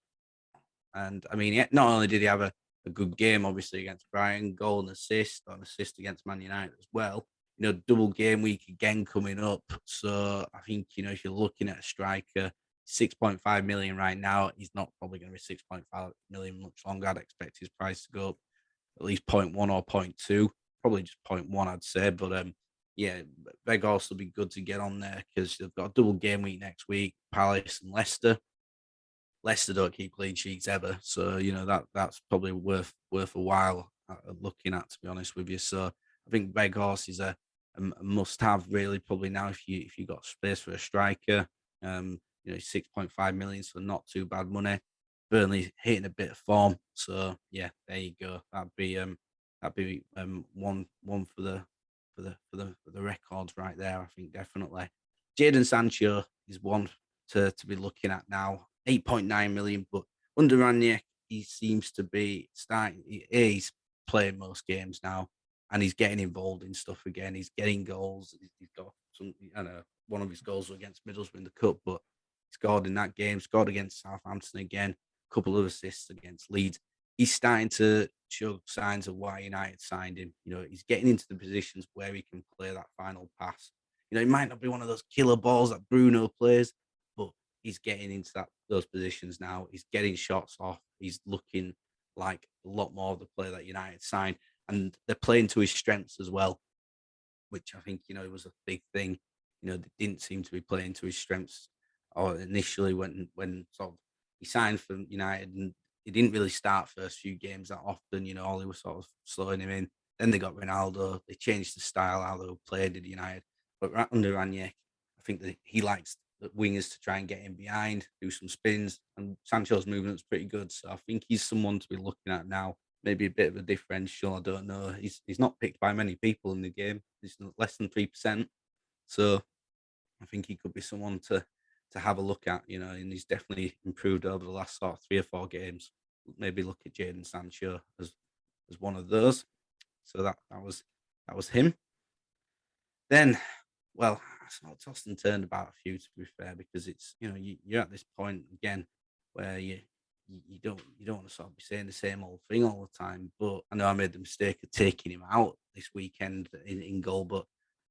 And I mean, not only did he have a good game, obviously, against Brighton, goal and assist, or an assist against Man United as well. Double game week again coming up. So I think, if you're looking at a striker, 6.5 million right now, he's not probably going to be 6.5 million much longer. I'd expect his price to go up at least 0.1 or 0.2, probably just 0.1, I'd say. But yeah, Weghorst will be good to get on there because they've got a double game week next week, Palace and Leicester. Leicester don't keep clean sheets ever, so that's probably worth a while looking at, to be honest with you. So I think Weghorst is a must-have really probably now if you got space for a striker. 6.5 million, so not too bad money. Burnley hitting a bit of form, so yeah, there you go. That'd be one for the records right there. I think definitely. Jadon Sancho is one to be looking at now. 8.9 million, but under Ranieri, he seems to be starting. He's playing most games now, and he's getting involved in stuff again. He's getting goals. He's got some. I know one of his goals was against Middlesbrough in the cup, but he scored in that game. Scored against Southampton again. A couple of assists against Leeds. He's starting to show signs of why United signed him. He's getting into the positions where he can play that final pass. It might not be one of those killer balls that Bruno plays, but he's getting into those positions now. He's getting shots off. He's looking like a lot more of the player that United signed, and they're playing to his strengths as well, which I think was a big thing. They didn't seem to be playing to his strengths, or initially when sort of he signed for United, and he didn't really start first few games that often. Ollie was sort of slowing him in. Then they got Ronaldo. They changed the style how they played at United, but under Ranieri, I think that he likes the wingers to try and get in behind, do some spins, and Sancho's movement's pretty good. So I think he's someone to be looking at now. Maybe a bit of a differential. I don't know. He's not picked by many people in the game. He's less than 3%. So I think he could be someone to have a look at, and he's definitely improved over the last sort of 3 or 4 games. Maybe look at Jadon Sancho as one of those. So that was him. Then, well, I sort of tossed and turned about a few, to be fair, because it's you're at this point again where you don't want to sort of be saying the same old thing all the time. But I know I made the mistake of taking him out this weekend in goal. But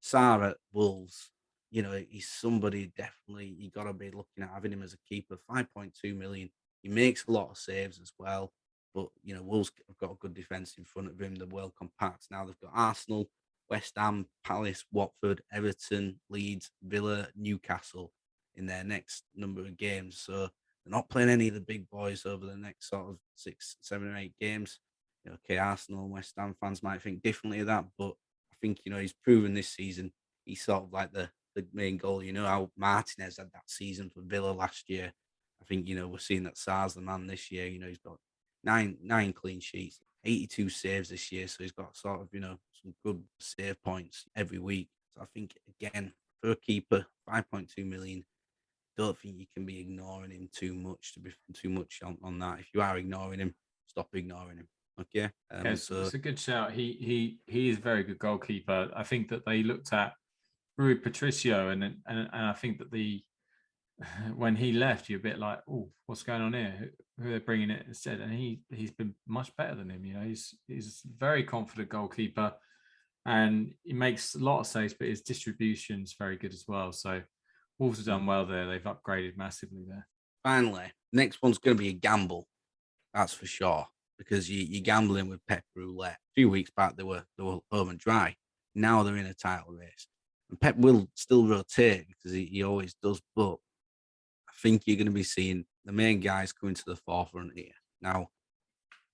Sarr at Wolves, he's somebody definitely you got to be looking at having him as a keeper. 5.2 million. He makes a lot of saves as well. But Wolves have got a good defence in front of him. They're well compact. Now they've got Arsenal, West Ham, Palace, Watford, Everton, Leeds, Villa, Newcastle in their next number of games. So they're not playing any of the big boys over the next sort of 6, 7, or 8 games. Okay, Arsenal and West Ham fans might think differently of that, but I think he's proven this season he's sort of like the main goal. How Martinez had that season for Villa last year. I think we're seeing that Sarr's the man this year. He's got nine clean sheets, 82 saves this year. So he's got sort of, some good save points every week. So I think, again, for a keeper, 5.2 million, don't think you can be ignoring him too much on that. If you are ignoring him, stop ignoring him. Okay. It's a good shout. He is a very good goalkeeper. I think that they looked at Rui Patricio and I think that when he left, you're a bit like, oh, what's going on here? Who are they bringing it instead? And he's been much better than him. He's a very confident goalkeeper, and he makes a lot of saves, but his distribution is very good as well. So Wolves have done well there. They've upgraded massively there. Finally, next one's going to be a gamble. That's for sure, because you're gambling with Pep Roulette. A few weeks back, they were home and dry. Now they're in a title race, and Pep will still rotate because he always does. But I think you're going to be seeing the main guys coming to the forefront here. Now,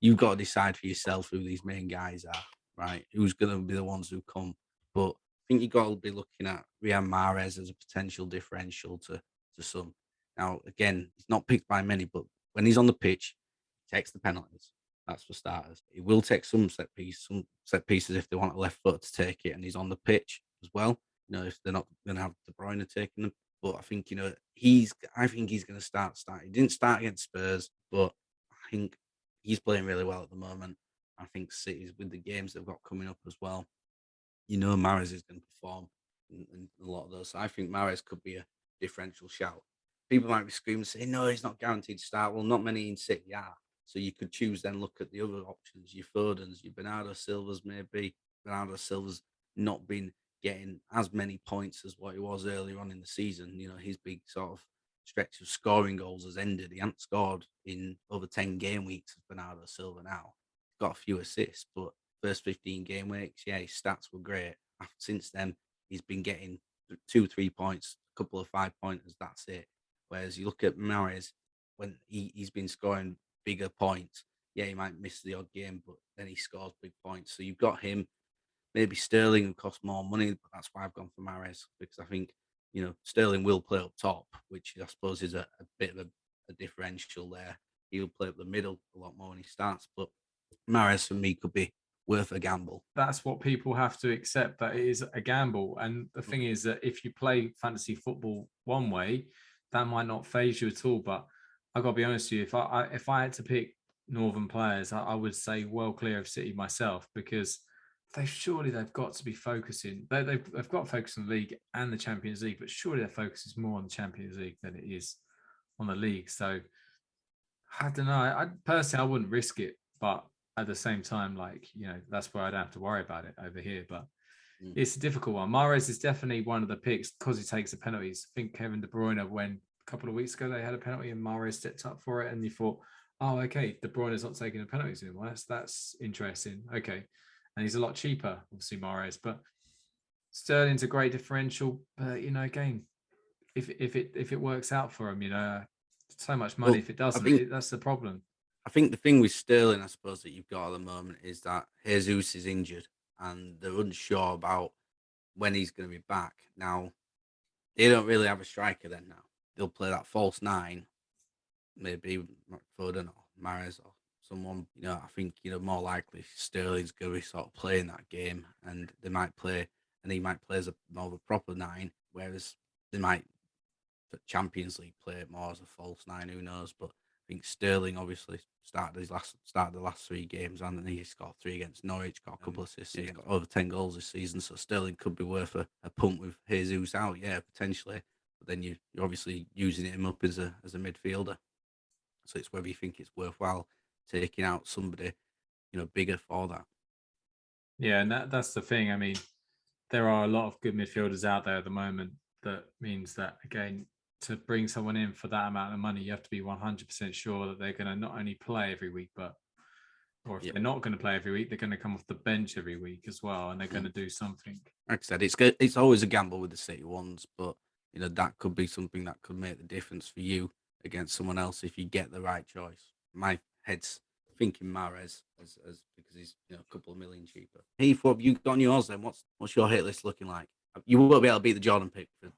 you've got to decide for yourself who these main guys are, right? Who's going to be the ones who come. But I think you've got to be looking at Riyad Mahrez as a potential differential to some. Now, again, he's not picked by many, but when he's on the pitch, he takes the penalties. That's for starters. He will take some set pieces if they want a left foot to take it, and he's on the pitch as well. If they're not going to have De Bruyne taking them. But I think, I think he's going to start. He didn't start against Spurs, but I think he's playing really well at the moment. I think City's, with the games they've got coming up as well, Mahrez is going to perform in a lot of those. So I think Mahrez could be a differential shout. People might be screaming, saying, no, he's not guaranteed to start. Well, not many in City are. So you could choose then, look at the other options, your Fodens, your Bernardo Silvas, maybe. Bernardo Silva's not been getting as many points as what he was earlier on in the season. His big sort of stretch of scoring goals has ended. He hasn't scored in over 10 game weeks as Bernardo Silva now. Got a few assists, but first 15 game weeks, yeah, his stats were great. Since then, he's been getting 2-3 points, a couple of 5-pointers, that's it. Whereas you look at Mahrez, when he's been scoring bigger points, yeah, he might miss the odd game, but then he scores big points. So you've got him, maybe Sterling, who costs more money, but that's why I've gone for Mahrez, because I think, Sterling will play up top, which I suppose is a bit of a differential there. He'll play up the middle a lot more when he starts, but Mahrez for me could be worth a gamble. That's what people have to accept, that it is a gamble. And the thing is that if you play fantasy football one way, that might not phase you at all. But I've got to be honest with you, if I had to pick Northern players, I would say well clear of City myself, because they've got to be focusing. They've got to focus on the league and the Champions League, but surely their focus is more on the Champions League than it is on the league. So I don't know. I personally, I wouldn't risk it, but at the same time, that's where I don't have to worry about it over here. But it's a difficult one. Mahrez is definitely one of the picks because he takes the penalties. I think Kevin De Bruyne, when a couple of weeks ago they had a penalty and Mahrez stepped up for it, and you thought, oh, okay, De Bruyne is not taking the penalties anymore. That's interesting. Okay, and he's a lot cheaper, obviously Mahrez, but Sterling's a great differential. But again, if it works out for him, so much money. Well, if it doesn't, that's the problem. I think the thing with Sterling, I suppose, that you've got at the moment is that Jesus is injured and they're unsure about when he's going to be back. Now, they don't really have a striker then now. They'll play that false nine, maybe Foden or Mahrez or someone. I think, more likely Sterling's going to be sort of playing that game, and he might play as more of a proper nine, whereas they might, for Champions League, play it more as a false nine, who knows. But I think Sterling obviously started the last 3 games, and he scored 3 against Norwich, got a couple of assists, he's got over 10 goals this season. So Sterling could be worth a punt with Jesus out, yeah, potentially. But then you're obviously using him up as a midfielder. So it's whether you think it's worthwhile taking out somebody, bigger for that. Yeah, and that's the thing. I mean, there are a lot of good midfielders out there at the moment. That means that, again, to bring someone in for that amount of money, you have to be 100% sure that they're going to not only play every week, or if they're not going to play every week, they're going to come off the bench every week as well, and they're going to do something. Like I said, it's always a gamble with the City ones, but that could be something that could make the difference for you against someone else if you get the right choice. My head's thinking Mahrez as because he's a couple of million cheaper. Heath, what have you got on yours then? What's your hit list looking like? You won't be able to beat the Jordan pick for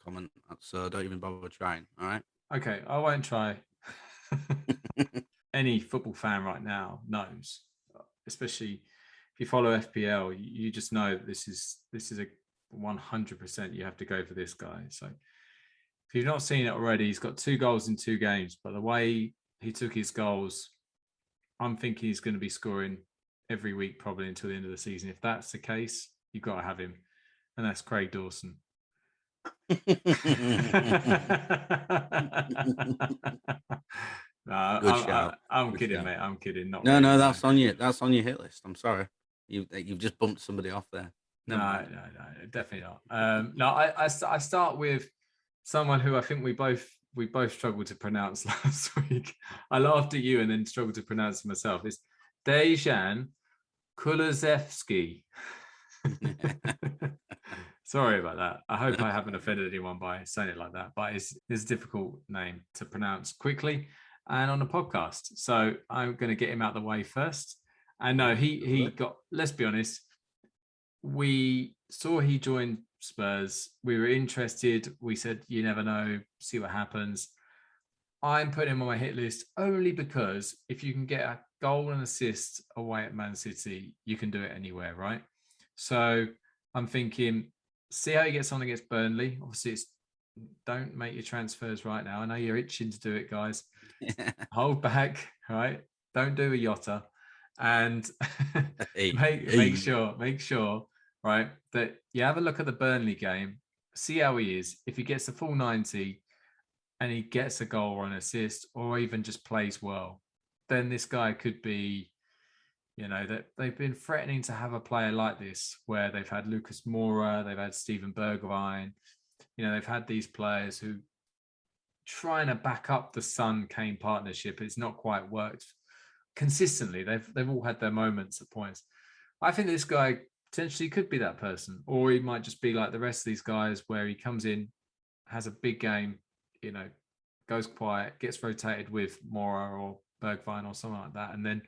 comment, so don't even bother trying. All right. Okay, I won't try. Any football fan right now knows, especially if you follow FPL, you just know that this is a 100%. You have to go for this guy. So if you've not seen it already, he's got 2 goals in 2 games. But the way he took his goals, I'm thinking he's going to be scoring every week probably until the end of the season. If that's the case, you've got to have him, and that's Craig Dawson. I'm kidding, mate. I'm kidding. Not no, really, no, that's on you. That's on your hit list. I'm sorry, you've just bumped somebody off there. No, definitely not. No, I start with someone who I think we both struggled to pronounce last week. I laughed at you and then struggled to pronounce it myself. It's Dejan Kulusevski. Sorry about that. I hope I haven't offended anyone by saying it like that, but it's a difficult name to pronounce quickly and on a podcast. So I'm going to get him out of the way first. And no, he got, let's be honest, we saw he joined Spurs. We were interested. We said, you never know, see what happens. I'm putting him on my hit list only because if you can get a goal and assist away at Man City, you can do it anywhere, right? So I'm thinking, see how he gets on against Burnley. Obviously, it's don't make your transfers right now. I know you're itching to do it, guys. Hold back, right? Don't do a Yotta, and make sure, right, that you have a look at the Burnley game, see how he is. If he gets the full 90 and he gets a goal or an assist, or even just plays well, then this guy could be, that they've been threatening to have a player like this, where they've had Lucas Moura, they've had Steven Bergwijn, they've had these players who trying to back up the Son Kane partnership. It's not quite worked consistently. They've all had their moments at points. I think this guy potentially could be that person, or he might just be like the rest of these guys, where he comes in, has a big game, goes quiet, gets rotated with Mora or Bergwijn or something like that, and then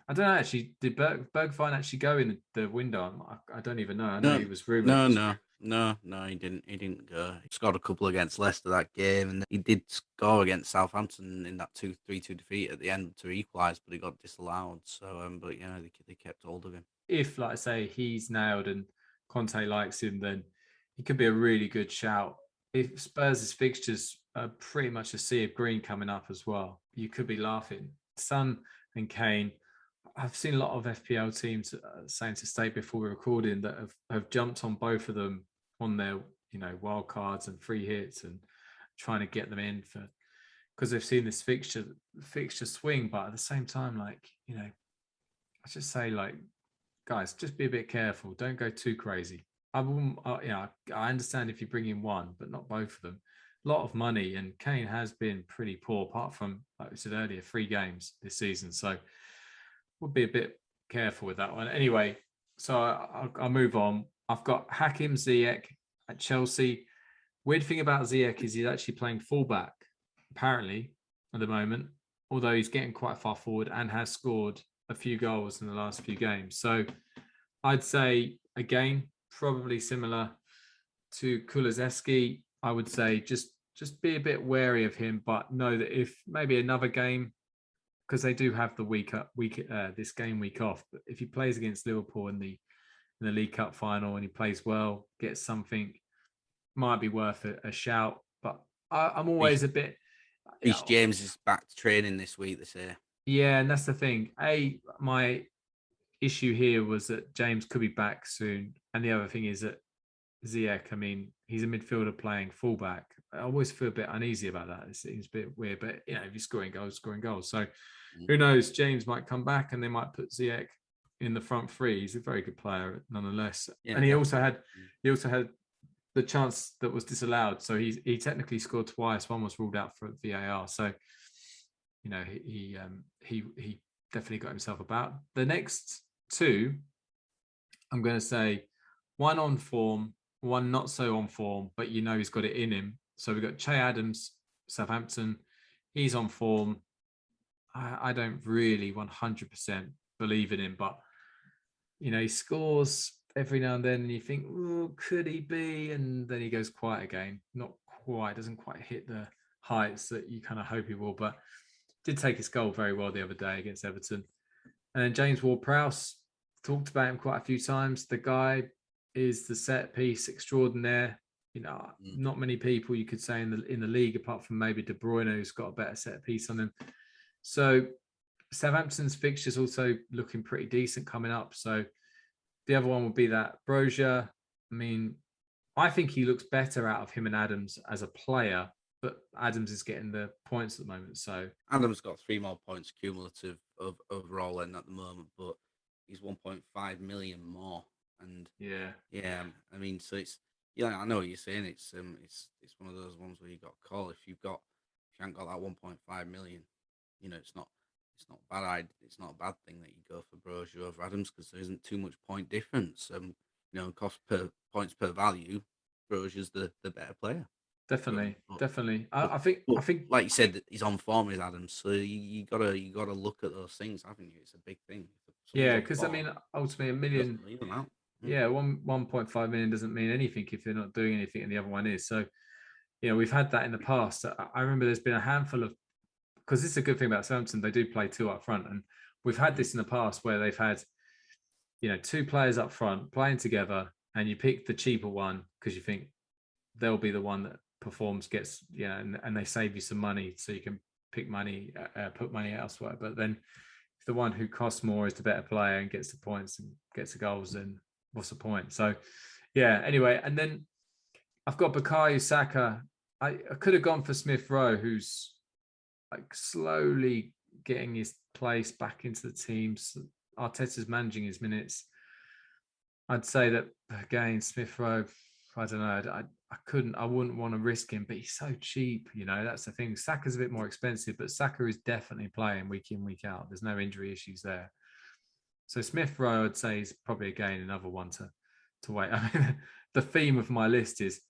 I don't know. Actually, did Bergwijn actually go in the window? I don't even know. I know he was rumored. No, he didn't. He didn't go. He scored a couple against Leicester that game, and he did score against Southampton in that 3-2 defeat at the end to equalise, but he got disallowed. So, but they kept hold of him. If, like I say, he's nailed and Conte likes him, then he could be a really good shout. If Spurs' fixtures are pretty much a sea of green coming up as well, you could be laughing. Son and Kane. I've seen a lot of FPL teams saying to stay before we're recording that have jumped on both of them on their wild cards and free hits and trying to get them in because they've seen this fixture swing. But at the same time, I just say, guys, just be a bit careful. Don't go too crazy. I understand if you bring in one, but not both of them. A lot of money, and Kane has been pretty poor, apart from, like we said earlier, 3 games this season. So we'll be a bit careful with that one. Anyway, so I'll move on. I've got Hakim Ziyech at Chelsea. Weird thing about Ziyech is he's actually playing fullback, apparently, at the moment, although he's getting quite far forward and has scored a few goals in the last few games. So I'd say, again, probably similar to Kulusevski. I would say just be a bit wary of him, but know that if maybe another game, because they do have the this game week off, but if he plays against Liverpool in the League Cup final and he plays well, gets something, might be worth a shout. But I'm always a bit. Reece James is back to training this week, they say. Yeah, and that's the thing. My issue here was that James could be back soon, and the other thing is that Ziyech, I mean, he's a midfielder playing fullback. I always feel a bit uneasy about that. It seems a bit weird, but if you're scoring goals. So who knows? James might come back, and they might put Ziyech in the front three. He's a very good player, nonetheless. Yeah, and he also had the chance that was disallowed. So he technically scored twice. One was ruled out for VAR. So he definitely got himself about. The next 2, I'm going to say, one on form, one not so on form, but he's got it in him. So we've got Che Adams, Southampton. He's on form. I don't really 100% believe in him, but he scores every now and then, and you think, oh, could he be? And then he goes quiet again. Not quite, doesn't quite hit the heights that you kind of hope he will, but did take his goal very well the other day against Everton. And then James Ward-Prowse, talked about him quite a few times. The guy is the set piece extraordinaire. Not many people you could say in the league, apart from maybe De Bruyne, who's got a better set piece on him. So Southampton's fixtures also looking pretty decent coming up. So the other one would be that Brozier. I mean, I think he looks better out of him and Adams as a player, but Adams is getting the points at the moment. So Adams got 3 more points cumulative of overall end at the moment, but he's 1.5 million more. And yeah. I mean, so it's I know what you're saying. It's one of those ones where you got a call. If you haven't got that 1.5 million, it's not bad. It's not a bad thing that you go for Brozier over Adams, because there isn't too much point difference. Cost per points per value, Brozier's the better player. Definitely. I think like you said, he's on form with Adams, so you gotta look at those things. I think it's a big thing. Yeah, because I mean, ultimately, $1 million. Yeah, 1.5 million doesn't mean anything if they're not doing anything, and the other one is. So, we've had that in the past. I remember there's been a handful of, because this is a good thing about Southampton, they do play 2 up front, and we've had this in the past where they've had, 2 players up front playing together, and you pick the cheaper one because you think they'll be the one that performs gets, and they save you some money so you can put money elsewhere. But then if the one who costs more is the better player and gets the points and gets the goals, then what's the point? So yeah, anyway, and then I've got Bukayo Saka. I could have gone for Smith Rowe, who's like slowly getting his place back into the team. Arteta's managing his minutes. I'd say that again, Smith Rowe, I don't know. I wouldn't want to risk him, but he's so cheap. That's the thing. Saka's a bit more expensive, but Saka is definitely playing week in, week out. There's no injury issues there. So Smith Rowe, I'd say, is probably again another one to wait. I mean, the theme of my list is,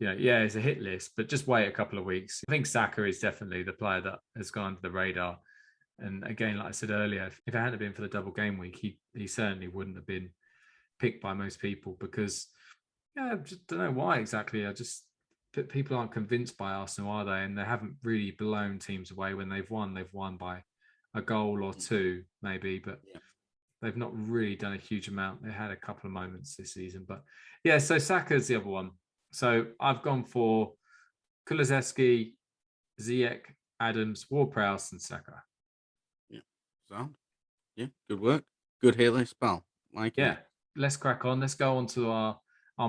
it's a hit list, but just wait a couple of weeks. I think Saka is definitely the player that has gone under the radar. And again, like I said earlier, if it hadn't been for the double game week, he certainly wouldn't have been picked by most people, because I just don't know why exactly. People aren't convinced by Arsenal, are they? And they haven't really blown teams away. When they've won by a goal or two, maybe, but they've not really done a huge amount. They had a couple of moments this season, but yeah. So Saka's the other one. So I've gone for Kulusevski, Ziyech, Adams, Ward-Prowse, and Saka. Yeah, sound. Yeah, good work. Good hit list, pal. Yeah, let's crack on. Let's go on to our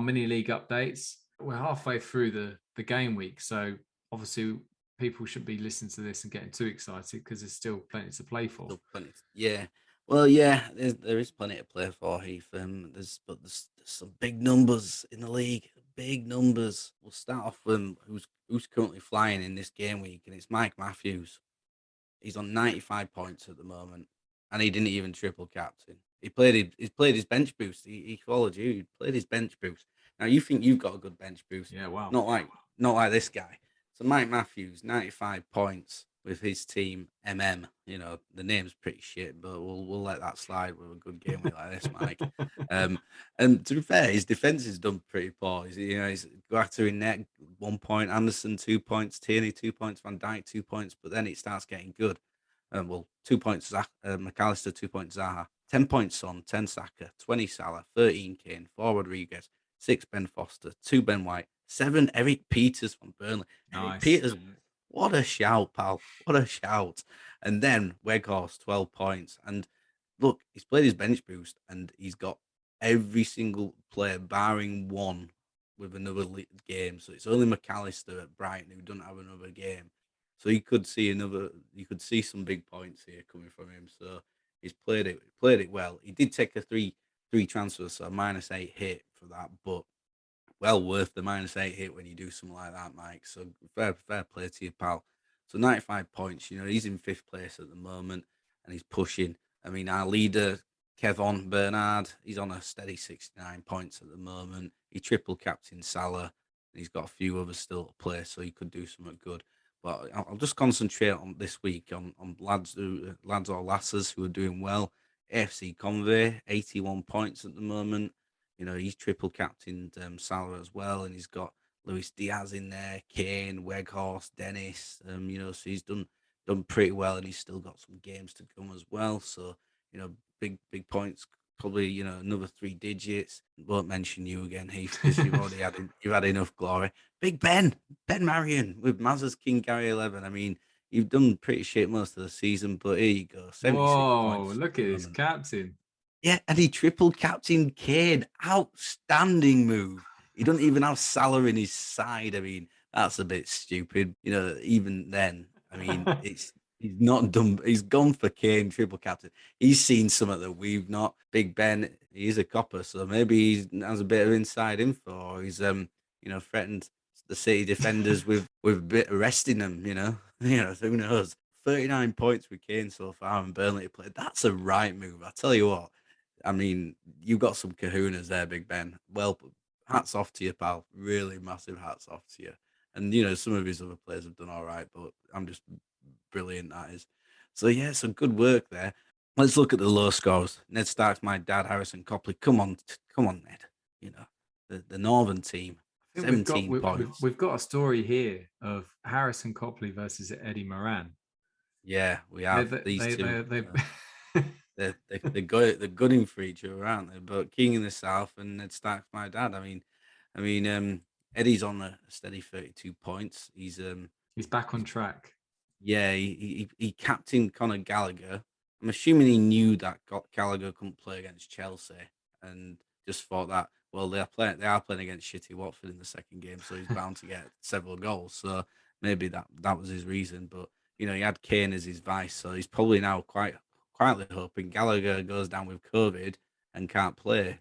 mini league updates. We're halfway through the game week, so obviously people shouldn't be listening to this and getting too excited, because there's still plenty to play for. Yeah. Well, yeah, there is plenty to play for, Heath. There's some big numbers in the league. Big numbers. We'll start off with who's currently flying in this game week, and it's Mike Matthews. He's on 95 points at the moment, and he didn't even triple captain. He played his bench boost. He followed you. He played his bench boost. Now you think you've got a good bench boost? Yeah, wow. Not like this guy. So Mike Matthews, 95 points with his team MM. The name's pretty shit, but we'll let that slide with a good game week like this, Mike. And to be fair, his defense has done pretty poor. He's Guatta in net 1 point, Anderson 2 points, Tierney 2 points, Van Dijk 2 points, but then it starts getting good. 2 points McAllister, 2 points Zaha, 10 points Son, 10 Saka, 20 Salah, 13 Kane, 4 Rodriguez, 6 Ben Foster, 2 Ben White, 7 Eric Peters from Burnley. Nice. Eric Peters, what a shout, pal. What a shout. And then Weghorst, 12 points. And look, he's played his bench boost, and he's got every single player, barring one, with another game. So it's only McAllister at Brighton who doesn't have another game. So you could see some big points here coming from him. So he's played it well. He did take a three transfers, so a -8 hit for that, but well worth the -8 hit when you do something like that, Mike. So fair play to you, pal. So 95 points, he's in 5th place at the moment, and he's pushing. I mean, our leader, Kevon Bernard, he's on a steady 69 points at the moment. He triple captain Salah, and he's got a few others still to play, so he could do something good. But I'll just concentrate on this week on lads or lasses who are doing well. AFC Convey, 81 points at the moment. He's triple captained Salah as well, and he's got Luis Diaz in there, Kane, Weghorst, Dennis. So he's done pretty well, and he's still got some games to come as well. So big points. Probably another 3 digits. Won't mention you again, Heath, because you've had enough glory. Big Ben Marion with Mazza's King Gary 11. I mean, you've done pretty shit most of the season, but here you go, 76 points. Look at his captain. Yeah, and he triple captain Kane. Outstanding move. He doesn't even have Salah in his side. I mean, that's a bit stupid. Even then, I mean, he's not done. He's gone for Kane triple captain. He's seen something that we've not. Big Ben, he's a copper, so maybe he has a bit of inside info. Or he's threatened the City defenders with a bit of resting them. Who knows? 39 points with Kane so far, and Burnley played. That's a right move. I tell you what. I mean, you've got some kahunas there, Big Ben. Well, hats off to you, pal. Really massive hats off to you. And, some of his other players have done all right, but I'm just brilliant, that is. So, yeah, some good work there. Let's look at the low scores. Ned Stark's my dad, Harrison Copley. Come on, Ned. The Northern team, 17 points. We've got a story here of Harrison Copley versus Eddie Moran. Yeah, we have these two. They're gunning for each other, aren't they? But King in the South and Ned Stark's my dad. I mean, Eddie's on a steady 32 points. He's back on track. yeah, he captained Conor Gallagher. I'm assuming he knew that Gallagher couldn't play against Chelsea, and just thought that they are playing against shitty Watford in the second game, so he's bound to get several goals. So maybe that was his reason. But he had Kane as his vice, so he's probably now quite quietly hoping Gallagher goes down with COVID and can't play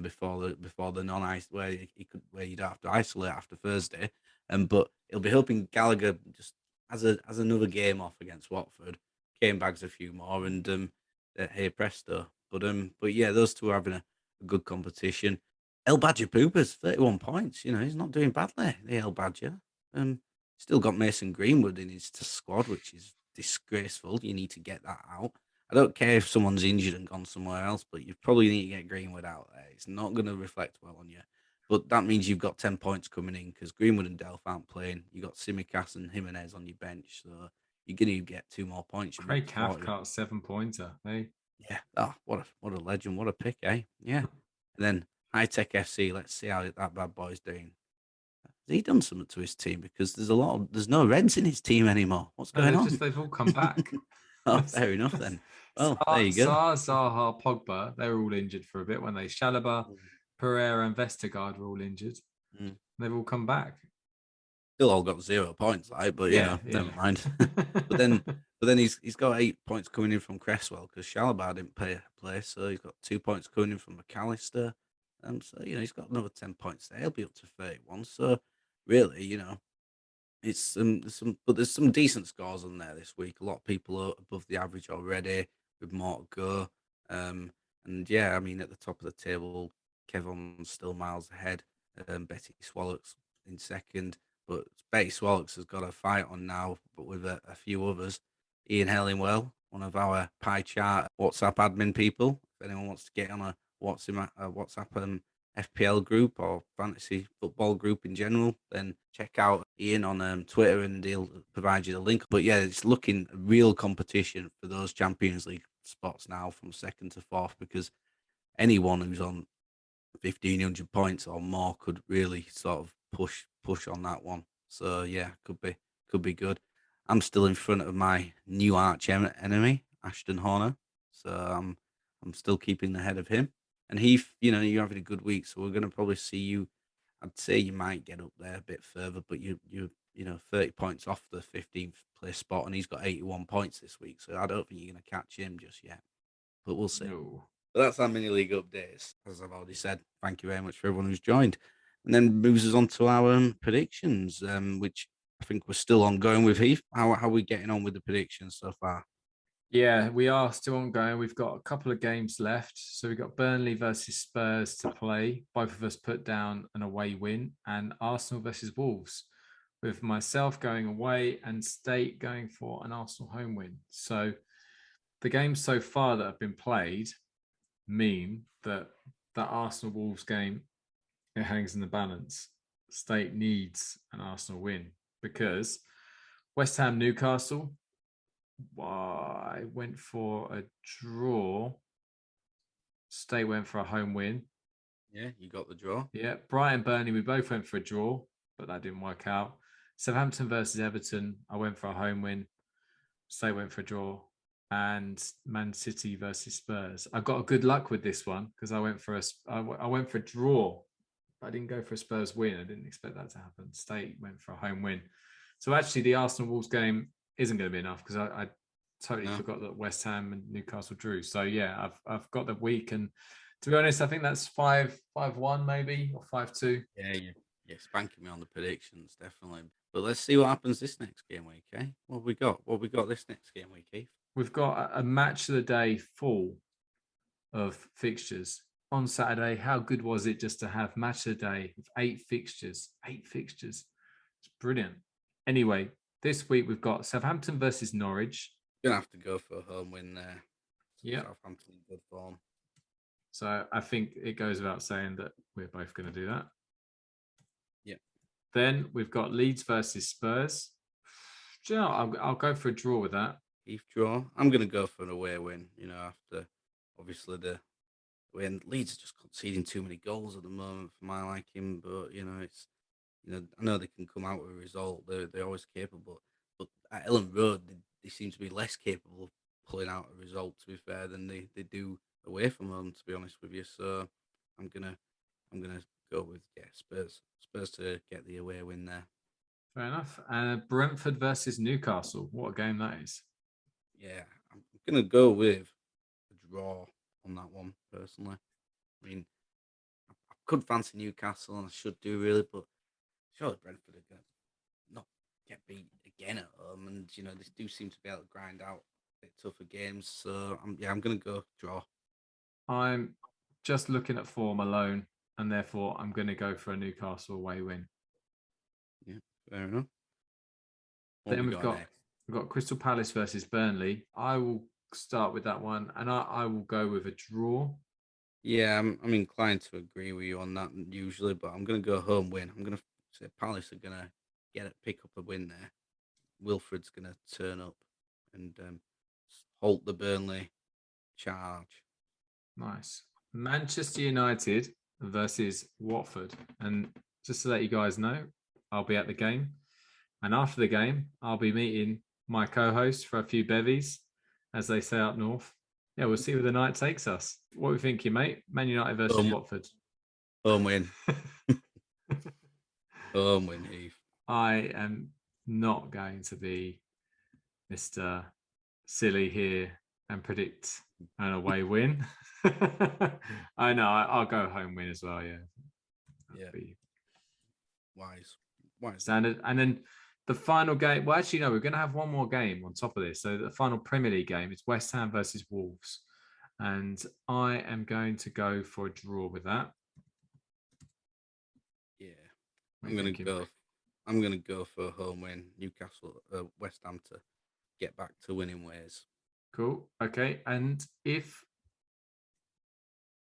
before the non-ice where you don't have to isolate after Thursday. But he'll be hoping Gallagher just as another game off against Watford. Kane bags a few more, and hey presto. But yeah, those two are having a good competition. El Badger Poopers, 31 points. He's not doing badly. The El Badger. Still got Mason Greenwood in his squad, which is disgraceful. You need to get that out. I don't care if someone's injured and gone somewhere else, but you probably need to get Greenwood out there. It's not going to reflect well on you. But that means you've got 10 points coming in because Greenwood and Delph aren't playing. You've got Simicast and Jimenez on your bench. So you're going to get 2 more points. Craig Cathcart, 7-pointer. Hey? Yeah. Oh, what a legend. What a pick, eh? Yeah. And then High Tech FC. Let's see how that bad boy's doing. Has he done something to his team? Because there's no Reds in his team anymore. What's going on? They've all come back. Oh, fair enough then. Well, there you go. Zaha, Pogba, they were all injured for a bit when they Chalobah, Pereira, and Vestergaard were all injured. They've all come back. Still all got 0 points, right? But never mind. but then he's got 8 points coming in from Cresswell because Chalobah didn't play, so he's got 2 points coming in from McAllister. So he's got another 10 points there. He'll be up to 31. So really, it's there's some decent scores on there this week. A lot of people are above the average already with more to go. And yeah, I mean at the top of the table, Kevon's still miles ahead. Betty Swallocks in second, but Betty Swallocks has got a fight on now, but with a few others. Ian Hellingwell, one of our pie chart WhatsApp admin people. If anyone wants to get on a WhatsApp FPL group or fantasy football group in general, then check out Ian on Twitter and he'll provide you the link. But yeah, it's looking a real competition for those Champions League spots now from second to fourth because anyone who's on 1,500 points or more could really sort of push on that one. So yeah, could be good. I'm still in front of my new arch enemy, Ashton Horner. So I'm still keeping ahead of him. And Heath, you're having a good week, so we're going to probably see you. I'd say you might get up there a bit further, but you're 30 points off the 15th place spot, and he's got 81 points this week. So I don't think you're going to catch him just yet, but we'll see. No. But that's our mini league updates. As I've already said, thank you very much for everyone who's joined. And then moves us on to our predictions, which I think we're still ongoing with Heath. How are we getting on with the predictions so far? Yeah, we are still ongoing. We've got a couple of games left. So we've got Burnley versus Spurs to play. Both of us put down an away win, and Arsenal versus Wolves, with myself going away and State going for an Arsenal home win. So the games so far that have been played mean that Arsenal Wolves game, it hangs in the balance. State needs an Arsenal win because West Ham Newcastle, I went for a draw. State went for a home win. Yeah, you got the draw. Yeah, Brighton Burnley, we both went for a draw, but that didn't work out. Southampton versus Everton, I went for a home win. State went for a draw. And Man City versus Spurs. I got a good luck with this one because I went for a draw. I didn't go for a Spurs win. I didn't expect that to happen. State went for a home win. So actually, the Arsenal Wolves game isn't going to be enough because I totally forgot that West Ham and Newcastle drew. So yeah, I've got the week, and to be honest, I think that's 5-1 maybe or 5-2. Yeah, you're spanking me on the predictions, definitely. But let's see what happens this next game week, eh? What have we got? What have we got this next game week, Heath? We've got a match of the day full of fixtures. On Saturday, how good was it just to have match of the day with 8 fixtures? 8 fixtures. It's brilliant. Anyway, this week we've got Southampton versus Norwich. You're going to have to go for a home win there. Yeah. Southampton in good form. So I think it goes without saying that we're both going to do that. Yeah. Then we've got Leeds versus Spurs. I'll go for a draw with that. Heath draw. I'm going to go for an away win, after obviously the win. Leeds are just conceding too many goals at the moment for my liking, but, it's I know they can come out with a result. They're always capable, but at Ellen Road, they seem to be less capable of pulling out a result. To be fair, than they do away from home. To be honest with you, so I'm gonna go with Spurs. Spurs to get the away win there. Fair enough. Brentford versus Newcastle. What a game that is. Yeah, I'm gonna go with a draw on that one personally. I mean, I could fancy Newcastle and I should do really, but surely Brentford are gonna not get beat again at home, and they do seem to be able to grind out a bit tougher games. So I'm gonna go draw. I'm just looking at form alone, and therefore I'm going to go for a Newcastle away win. Yeah, fair enough. Then we've got Crystal Palace versus Burnley. I will start with that one, and I will go with a draw. Yeah, I'm inclined to agree with you on that usually, but I'm gonna go home win. I'm gonna say Palace are gonna pick up a win there. Wilfred's gonna turn up and halt the Burnley charge. Nice. Manchester United versus Watford. And just to let you guys know, I'll be at the game. And after the game, I'll be meeting my co-host for a few bevies, as they say up north. Yeah, we'll see where the night takes us. What are we thinking, mate? Man United versus Watford. Home win. Home win, Heath. I am not going to be Mr. Silly here and predict an away win. I know. I'll go home win as well. Yeah. Yeah. Wise. Standard. And then the final game. Well, actually, no. We're going to have one more game on top of this. So the final Premier League game is West Ham versus Wolves, and I am going to go for a draw with that. Yeah. I'm gonna go for a home win. Newcastle, West Ham to get back to winning ways. Cool. Okay. And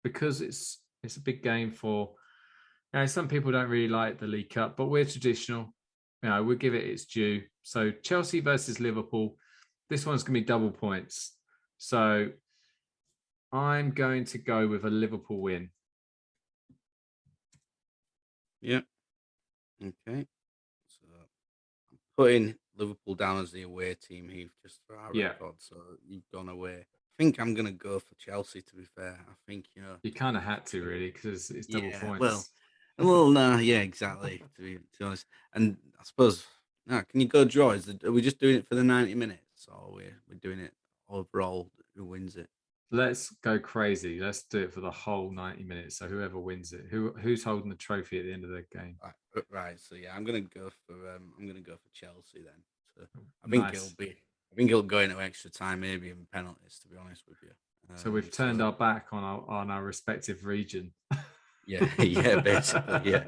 because it's a big game for, some people don't really like the League Cup, but we're traditional. We'll give it its due. So Chelsea versus Liverpool. This one's going to be double points. So I'm going to go with a Liverpool win. Yeah. Okay. So I'm putting Liverpool down as the away team, Heath, just for our record. So you've gone away. I think I'm going to go for Chelsea, to be fair. I think, You kind of had to, really, because it's double points. Well, no, yeah, exactly, to be honest. And I suppose, can you go draw? Are we just doing it for the 90 minutes, or we're doing it overall? Who wins it? Let's go crazy. Let's do it for the whole 90 minutes. So whoever wins it, who's holding the trophy at the end of the game? Right. So yeah, I'm gonna go for Chelsea then. So I think it'll go into extra time, maybe in penalties. To be honest with you. So we've turned our back on our respective region. Yeah, yeah, basically, yeah.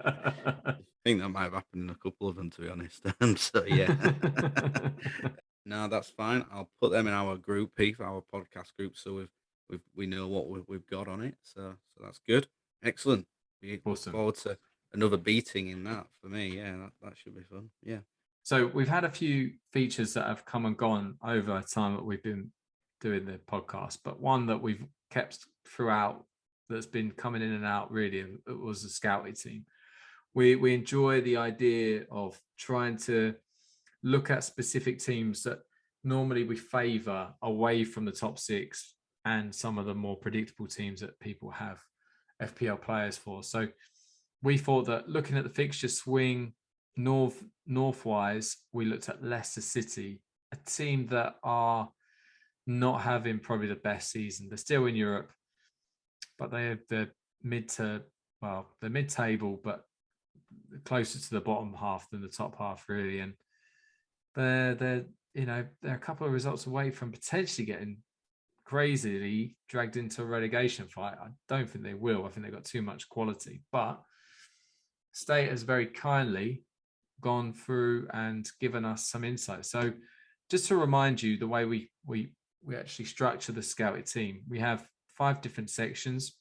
I think that might have happened in a couple of them, to be honest. So yeah. No, that's fine. I'll put them in our group, Heath, our podcast group, so we know what we've got on it. So that's good. Excellent. We look forward to another beating in that for me. Yeah, that should be fun. Yeah. So we've had a few features that have come and gone over time that we've been doing the podcast, but one that we've kept throughout that's been coming in and out really was the scouting team. We enjoy the idea of trying to look at specific teams that normally we favor away from the top six and some of the more predictable teams that people have FPL players for. So we thought that looking at the fixture swing northwise, we looked at Leicester City, a team that are not having probably the best season. They're still in Europe, but they're mid-table, but closer to the bottom half than the top half, really. And they're a couple of results away from potentially getting crazily dragged into a relegation fight. I don't think they will. I think they've got too much quality. But State has very kindly gone through and given us some insight. So just to remind you, the way we actually structure the scouted team, we have 5 different sections.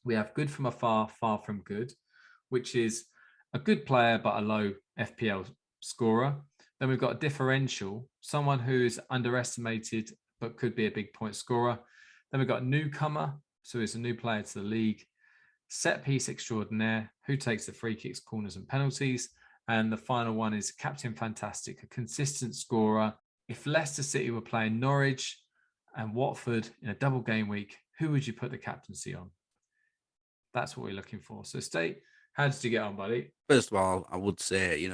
We have good from afar, far from good, which is a good player but a low FPL scorer. Then we've got a differential, someone who is underestimated but could be a big point scorer. Then we've got a newcomer, so it's a new player to the league. set piece extraordinaire, who takes the free kicks, corners, and penalties. And the final one is Captain Fantastic, a consistent scorer. If Leicester City were playing Norwich and Watford in a double game week, who would you put the captaincy on? That's what we're looking for. So, State, how did you get on, buddy? First of all, I would say,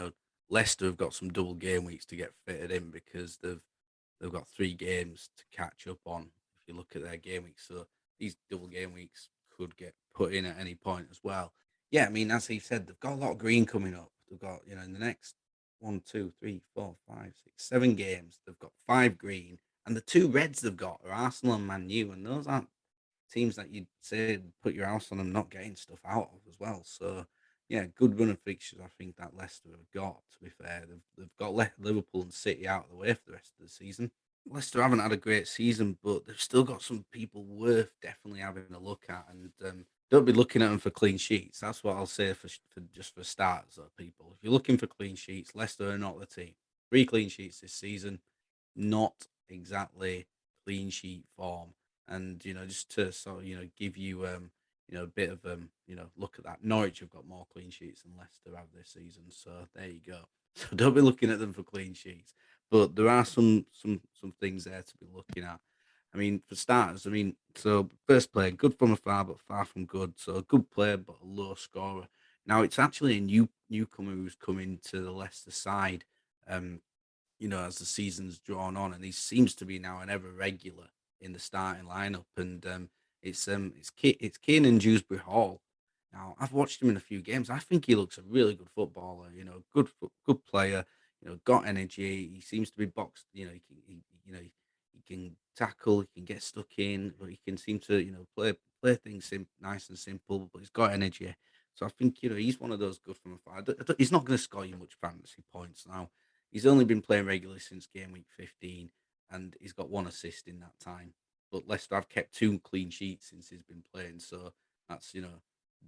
Leicester have got some double game weeks to get fitted in because they've got 3 games to catch up on if you look at their game weeks. So these double game weeks could get put in at any point as well. Yeah, I mean, as he said, they've got a lot of green coming up. They've got, in the next 1, 2, 3, 4, 5, 6, 7 games, they've got 5 green. And the 2 reds they've got are Arsenal and Man U. And those aren't teams that you'd say put your house on them not getting stuff out of as well. So, yeah, good run of fixtures I think that Leicester have got, to be fair. They've got Liverpool and City out of the way for the rest of the season. Leicester haven't had a great season, but they've still got some people worth definitely having a look at. And don't be looking at them for clean sheets. That's what I'll say for just for starters, people. If you're looking for clean sheets, Leicester are not the team. 3 clean sheets this season, not exactly clean sheet form. And just to sort of give you a bit of look at that. Norwich have got more clean sheets than Leicester have this season, so there you go. So don't be looking at them for clean sheets, but there are some things there to be looking at. I mean, for starters, so first player, good from afar, but far from good. So a good player, but a low scorer. Now it's actually a newcomer who's coming to the Leicester side. As the season's drawn on, and he seems to be now an ever regular in the starting lineup. And it's Keenan Dewsbury Hall. Now I've watched him in a few games. I think he looks a really good footballer. Good player. Got energy. He seems to be boxed. He can tackle. He can get stuck in, but he can seem to play things nice and simple. But he's got energy. So I think he's one of those good from afar. He's not going to score you much fantasy points now. He's only been playing regularly since game week 15, and he's got 1 assist in that time. But Leicester have kept 2 clean sheets since he's been playing, so that's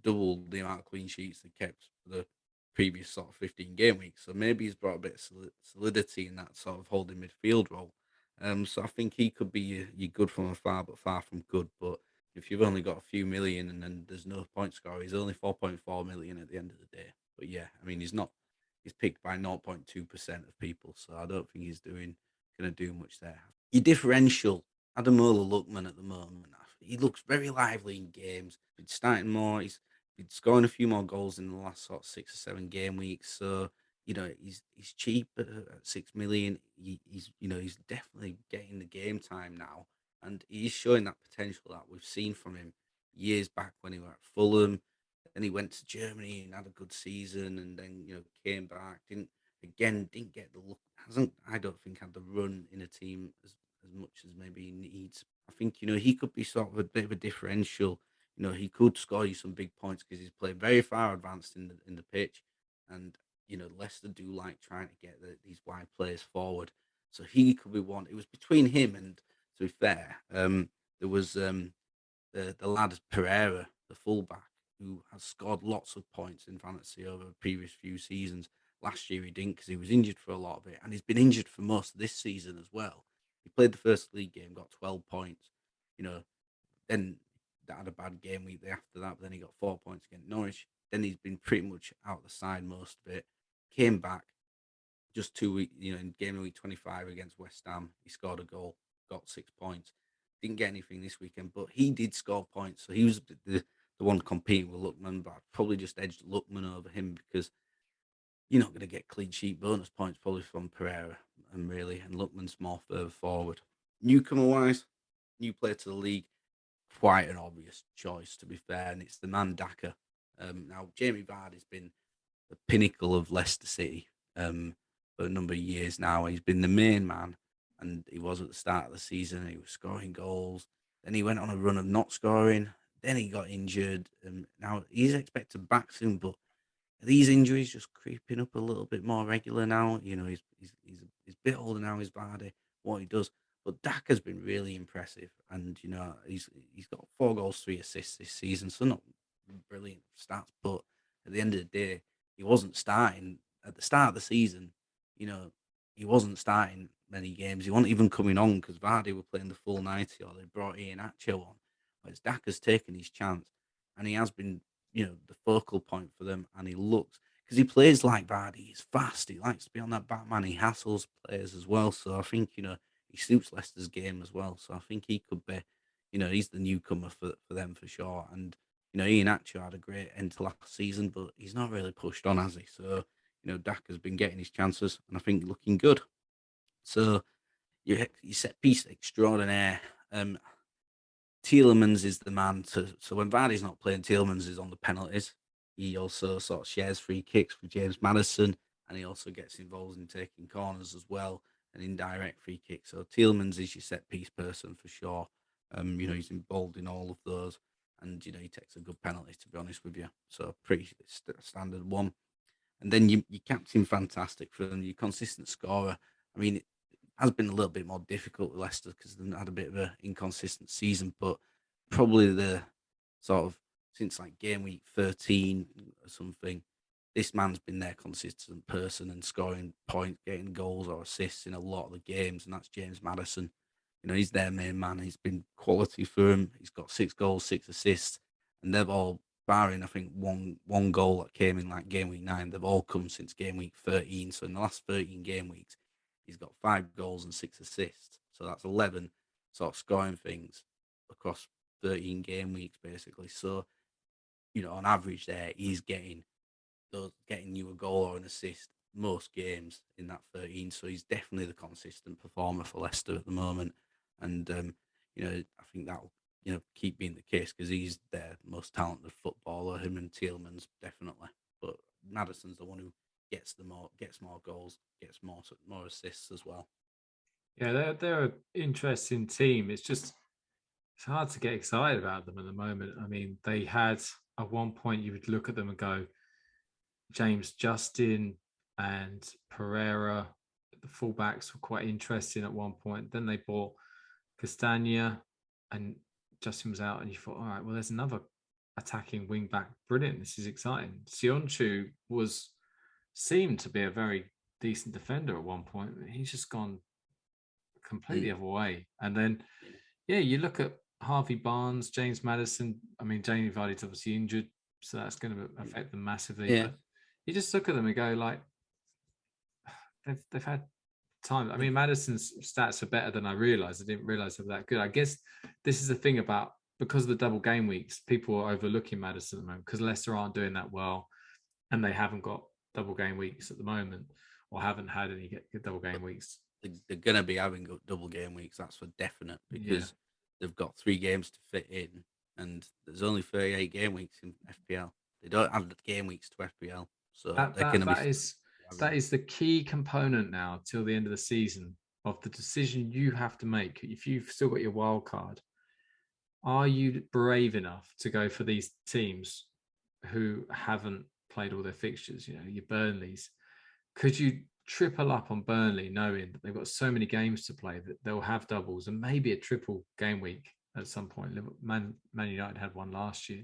double the amount of clean sheets they kept for the previous sort of 15 game weeks. So maybe he's brought a bit of solidity in that sort of holding midfield role. So I think he could be your good from afar, but far from good. But if you've only got a few million and then there's no point score, he's only 4.4 million at the end of the day. But yeah, I mean, he's picked by 0.2% of people, so I don't think he's going to do much there. Your differential, Ademola Lookman at the moment, he looks very lively in games. He's starting more. He's scoring a few more goals in the last sort of 6 or 7 game weeks. So he's cheap at 6 million. He's definitely getting the game time now, and he's showing that potential that we've seen from him years back when he was at Fulham. Then he went to Germany and had a good season, and then came back. Didn't get the look. I don't think had the run in a team as much as maybe he needs. I think he could be sort of a bit of a differential. He could score you some big points because he's played very far advanced in the pitch, and Leicester do like trying to get these wide players forward. So he could be one. It was between him and, to be fair, there was the lad Pereira, the fullback, who has scored lots of points in fantasy over the previous few seasons. Last year he didn't because he was injured for a lot of it, and he's been injured for most of this season as well. He played the first league game, got 12 points. Then that had a bad game week after that, but then he got 4 points against Norwich. Then he's been pretty much out the side most of it. Came back just 2 weeks, in game week 25 against West Ham, he scored a goal, got 6 points. Didn't get anything this weekend, but he did score points. So he was the one competing with Lookman, but I'd probably just edged Lookman over him because you're not going to get clean sheet bonus points probably from Pereira and Lookman's more further forward. Newcomer wise, new player to the league, quite an obvious choice to be fair, and it's the man Daka. Now Jamie Vardy's been the pinnacle of Leicester City for a number of years now. He's been the main man, and he was at the start of the season. He was scoring goals. Then he went on a run of not scoring. Then he got injured. Now he's expected back soon, but are these injuries just creeping up a little bit more regular now? He's a bit older now. His Vardy, what he does, but Daka's been really impressive, and he's got 4 goals, 3 assists this season, so not brilliant stats, but at the end of the day, he wasn't starting at the start of the season. He wasn't starting many games. He wasn't even coming on because Vardy were playing the full 90, or they brought Ian Acho on. Whereas Daka's taken his chance, and he has been the focal point for them, and he looks because he plays like Vardy. He's fast. He likes to be on that Batman. He hassles players as well. So I think he suits Leicester's game as well. So I think he could be, he's the newcomer for them for sure. And Ian actually had a great end to last season, but he's not really pushed on, has he? So Dak has been getting his chances, and I think looking good. So you set piece extraordinaire. Tielemans is the man to. So when Vardy's not playing, Tielemans is on the penalties. He also sort of shares free kicks with James Maddison, and he also gets involved in taking corners as well and indirect free kicks. So Tielemans is your set piece person for sure. He's involved in all of those, and he takes a good penalty, to be honest with you. So pretty standard one. And then you captain fantastic for them, your consistent scorer. I mean, it has been a little bit more difficult with Leicester because they've had a bit of an inconsistent season, but probably the sort of since like game week 13 or something, this man's been their consistent person and scoring points, getting goals or assists in a lot of the games, and that's James Maddison. He's their main man. He's been quality for him. He's got 6 goals, 6 assists, and they've all, barring I think one goal that came in like game week 9, they've all come since game week 13. So in the last 13 game weeks, he's got 5 goals and 6 assists. So that's 11 sort of scoring things across 13 game weeks, basically. So, on average there, he's getting you a goal or an assist most games in that 13. So he's definitely the consistent performer for Leicester at the moment. And, I think that'll, keep being the case because he's their most talented footballer, him and Tielemans, definitely. But Maddison's the one who gets more goals, gets more assists as well. Yeah, they're an interesting team. It's hard to get excited about them at the moment. I mean, they had at one point you would look at them and go, James Justin and Pereira, the fullbacks were quite interesting at one point. Then they bought Castagna and Justin was out, and you thought, all right, well, there's another attacking wing back. Brilliant. This is exciting. Sionchu seemed to be a very decent defender at one point. He's just gone completely other way. And then, yeah, you look at Harvey Barnes, James Maddison. I mean, Jamie Vardy's obviously injured, so that's going to affect them massively. Yeah. But you just look at them and go, like, they've had time. I mean, Madison's stats are better than I realized. I didn't realize they were that good. I guess this is the thing about, because of the double game weeks, people are overlooking Madison at the moment because Leicester aren't doing that well and they haven't got double game weeks at the moment, or haven't had any double game weeks. They're going to be having double game weeks, that's for definite, because they've got 3 games to fit in, and there's only 38 game weeks in FPL. They don't add game weeks to FPL, so they're going to be. That is the key component now till the end of the season of the decision you have to make. If you've still got your wild card, are you brave enough to go for these teams who haven't played all their fixtures? Your Burnleys. Could you triple up on Burnley knowing that they've got so many games to play that they'll have doubles and maybe a triple game week at some point? Man United had one last year.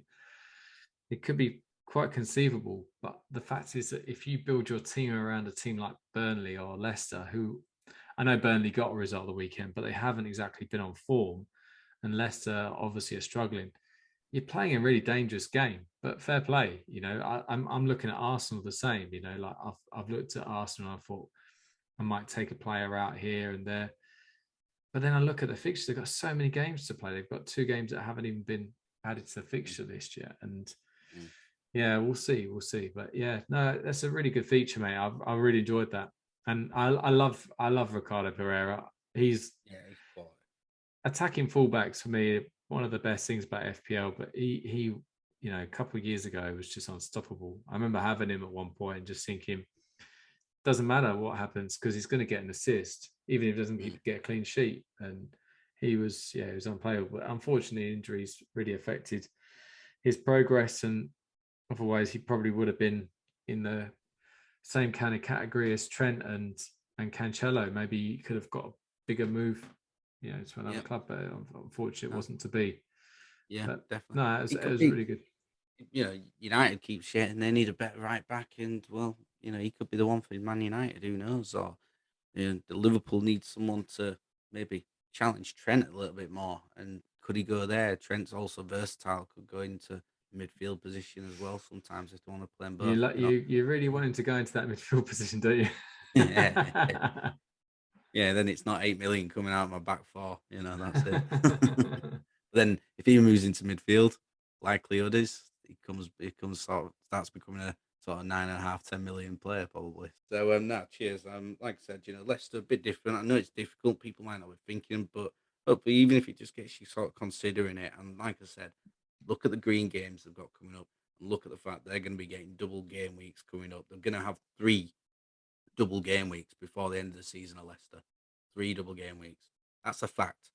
It could be quite conceivable, but the fact is that if you build your team around a team like Burnley or Leicester, who, I know Burnley got a result the weekend, but they haven't exactly been on form, and Leicester obviously are struggling, you're playing a really dangerous game. But fair play, I'm looking at Arsenal the same. Like I've looked at Arsenal and I thought I might take a player out here and there, but then I look at the fixtures. They've got so many games to play. They've got 2 games that haven't even been added to the fixture list yet, and yeah, we'll see. But yeah, no, that's a really good feature, mate. I really enjoyed that, and I love Ricardo Pereira. He's quality. Attacking fullbacks for me, one of the best things about FPL. But he a couple of years ago was just unstoppable. I remember having him at one point and just thinking, doesn't matter what happens because he's going to get an assist, even if he doesn't get a clean sheet. And he was unplayable. But unfortunately, injuries really affected his progress, and otherwise he probably would have been in the same kind of category as Trent and Cancelo. Maybe he could have got a bigger move, to another club, but unfortunately it wasn't to be. Yeah, but definitely. No, it was really good. United keep shitting. They need a better right back, and well, he could be the one for Man United. Who knows? Or the Liverpool needs someone to maybe challenge Trent a little bit more. And could he go there? Trent's also versatile. Could go into midfield position as well. Sometimes if they want to play them You both, you really want him to go into that midfield position, don't you? yeah, then it's not 8 million coming out of my back four. That's it. Then if he moves into midfield, likelihood is he comes sort of starts becoming a sort of 9.5, 10 million player probably. So no, cheers. Like I said, Leicester a bit different. I know it's difficult. People might not be thinking, but hopefully, even if it just gets you sort of considering it, and like I said, look at the green games they've got coming up, and look at the fact they're going to be getting double game weeks coming up. They're going to have 3 double game weeks before the end of the season at Leicester. 3 double game weeks. That's a fact.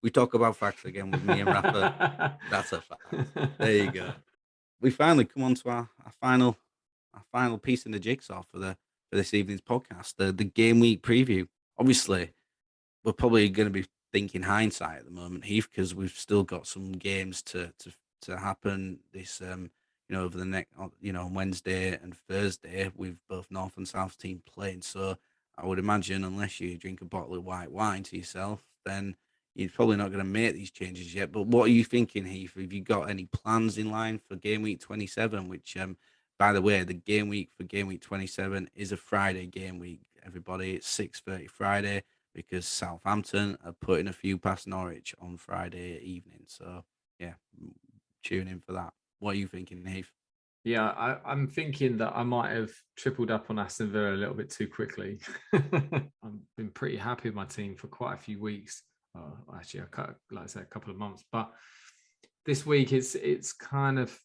We talk about facts again with me and Rafa. That's a fact. There you go. We finally come on to our final piece in the jigsaw for this evening's podcast, the game week preview. Obviously, we're probably going to be thinking hindsight at the moment, Heath, because we've still got some games to happen this over the next on Wednesday and Thursday with both North and South team playing. So I would imagine unless you drink a bottle of white wine to yourself, then you're probably not going to make these changes yet. But what are you thinking, Heath? Have you got any plans in line for game week 27? Which, by the way, the game week for game week 27 is a Friday game week. Everybody, it's 6:30 Friday because Southampton are putting a few past Norwich on Friday evening. So yeah, tune in for that. What are you thinking, Heath? Yeah, I'm thinking that I might have tripled up on Aston Villa a little bit too quickly. I've been pretty happy with my team for quite a few weeks. Actually, like I said, a couple of months. But this week, it's kind of,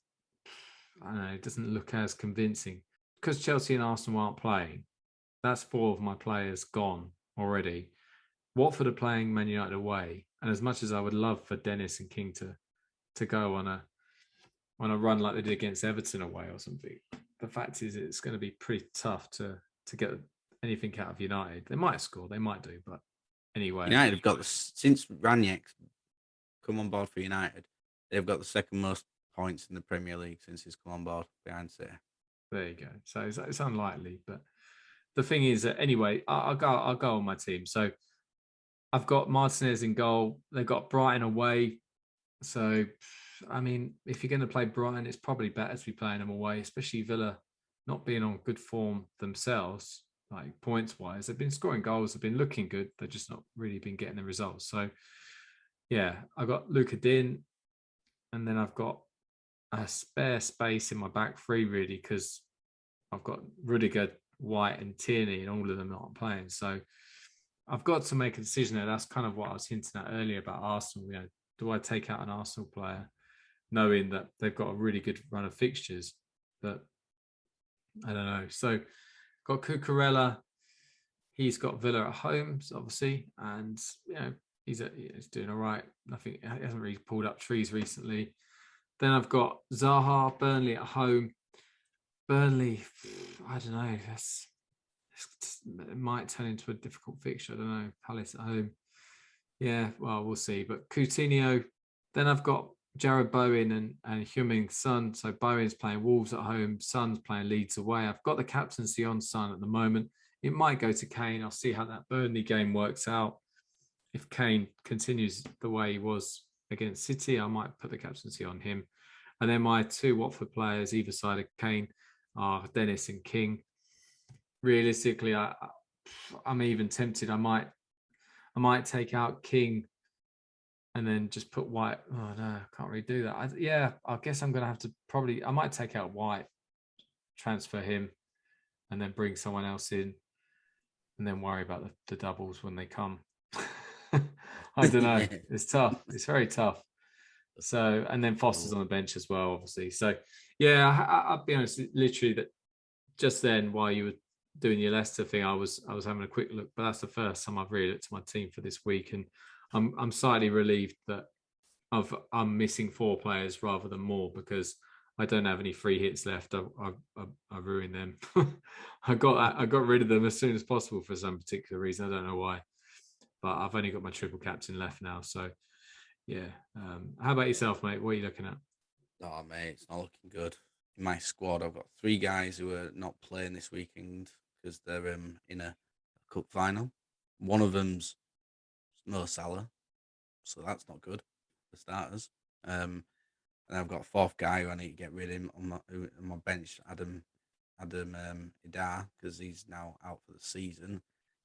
I don't know, it doesn't look as convincing. Because Chelsea and Arsenal aren't playing, that's 4 of my players gone already. Watford are playing Man United away. And as much as I would love for Dennis and King to go on a run like they did against Everton away or something, the fact is it's going to be pretty tough to get anything out of United. They might score, they might do, but anyway. United have got since Ranieri's come on board for United, they've got the second most points in the Premier League since he's come on board behind City. There you go. So it's unlikely, but the thing is that anyway, I'll go on my team. So I've got Martinez in goal. They've got Brighton away. So, I mean, if you're going to play Brighton, it's probably better to be playing them away, especially Villa not being on good form themselves, like points wise. They've been scoring goals, they've been looking good, they've just not really been getting the results. So, yeah, I've got Luka Din, and then I've got a spare space in my back three, really, because I've got Rudiger, White, and Tierney, and all of them not playing. So, I've got to make a decision there. That's kind of what I was hinting at earlier about Arsenal. Do I take out an Arsenal player, knowing that they've got a really good run of fixtures? But I don't know. So got Cucurella. He's got Villa at home, obviously, and he's doing all right. Nothing. He hasn't really pulled up trees recently. Then I've got Zaha, Burnley at home. Burnley, I don't know. It might turn into a difficult fixture. I don't know. Palace at home. Yeah, well, we'll see. But Coutinho. Then I've got Jared Bowen and Heung-min Son. So Bowen's playing Wolves at home. Son's playing Leeds away. I've got the captaincy on Son at the moment. It might go to Kane. I'll see how that Burnley game works out. If Kane continues the way he was against City, I might put the captaincy on him. And then my 2 Watford players, either side of Kane, are Dennis and King. Realistically, I'm even tempted. I might take out King and then just put White. Oh no, I can't really do that. I guess I'm going to have to I might take out White, transfer him, and then bring someone else in, and then worry about the doubles when they come. I don't know. It's tough. It's very tough. So, and then Foster's on the bench as well, obviously. So, yeah, I'll be honest. Literally, that just then while you were doing your Leicester thing, I was having a quick look, but that's the first time I've really looked at my team for this week, and I'm slightly relieved that I'm missing 4 players rather than more, because I don't have any free hits left. I ruined them. I got rid of them as soon as possible for some particular reason. I don't know why, but I've only got my triple captain left now. So yeah. How about yourself, mate? What are you looking at? Oh, mate, it's not looking good. In my squad, I've got 3 guys who are not playing this weekend because they're in a cup final. One of them's Mo Salah, so that's not good for starters. and I've got a fourth guy who I need to get rid of him on my bench, Adam Idar, because he's now out for the season.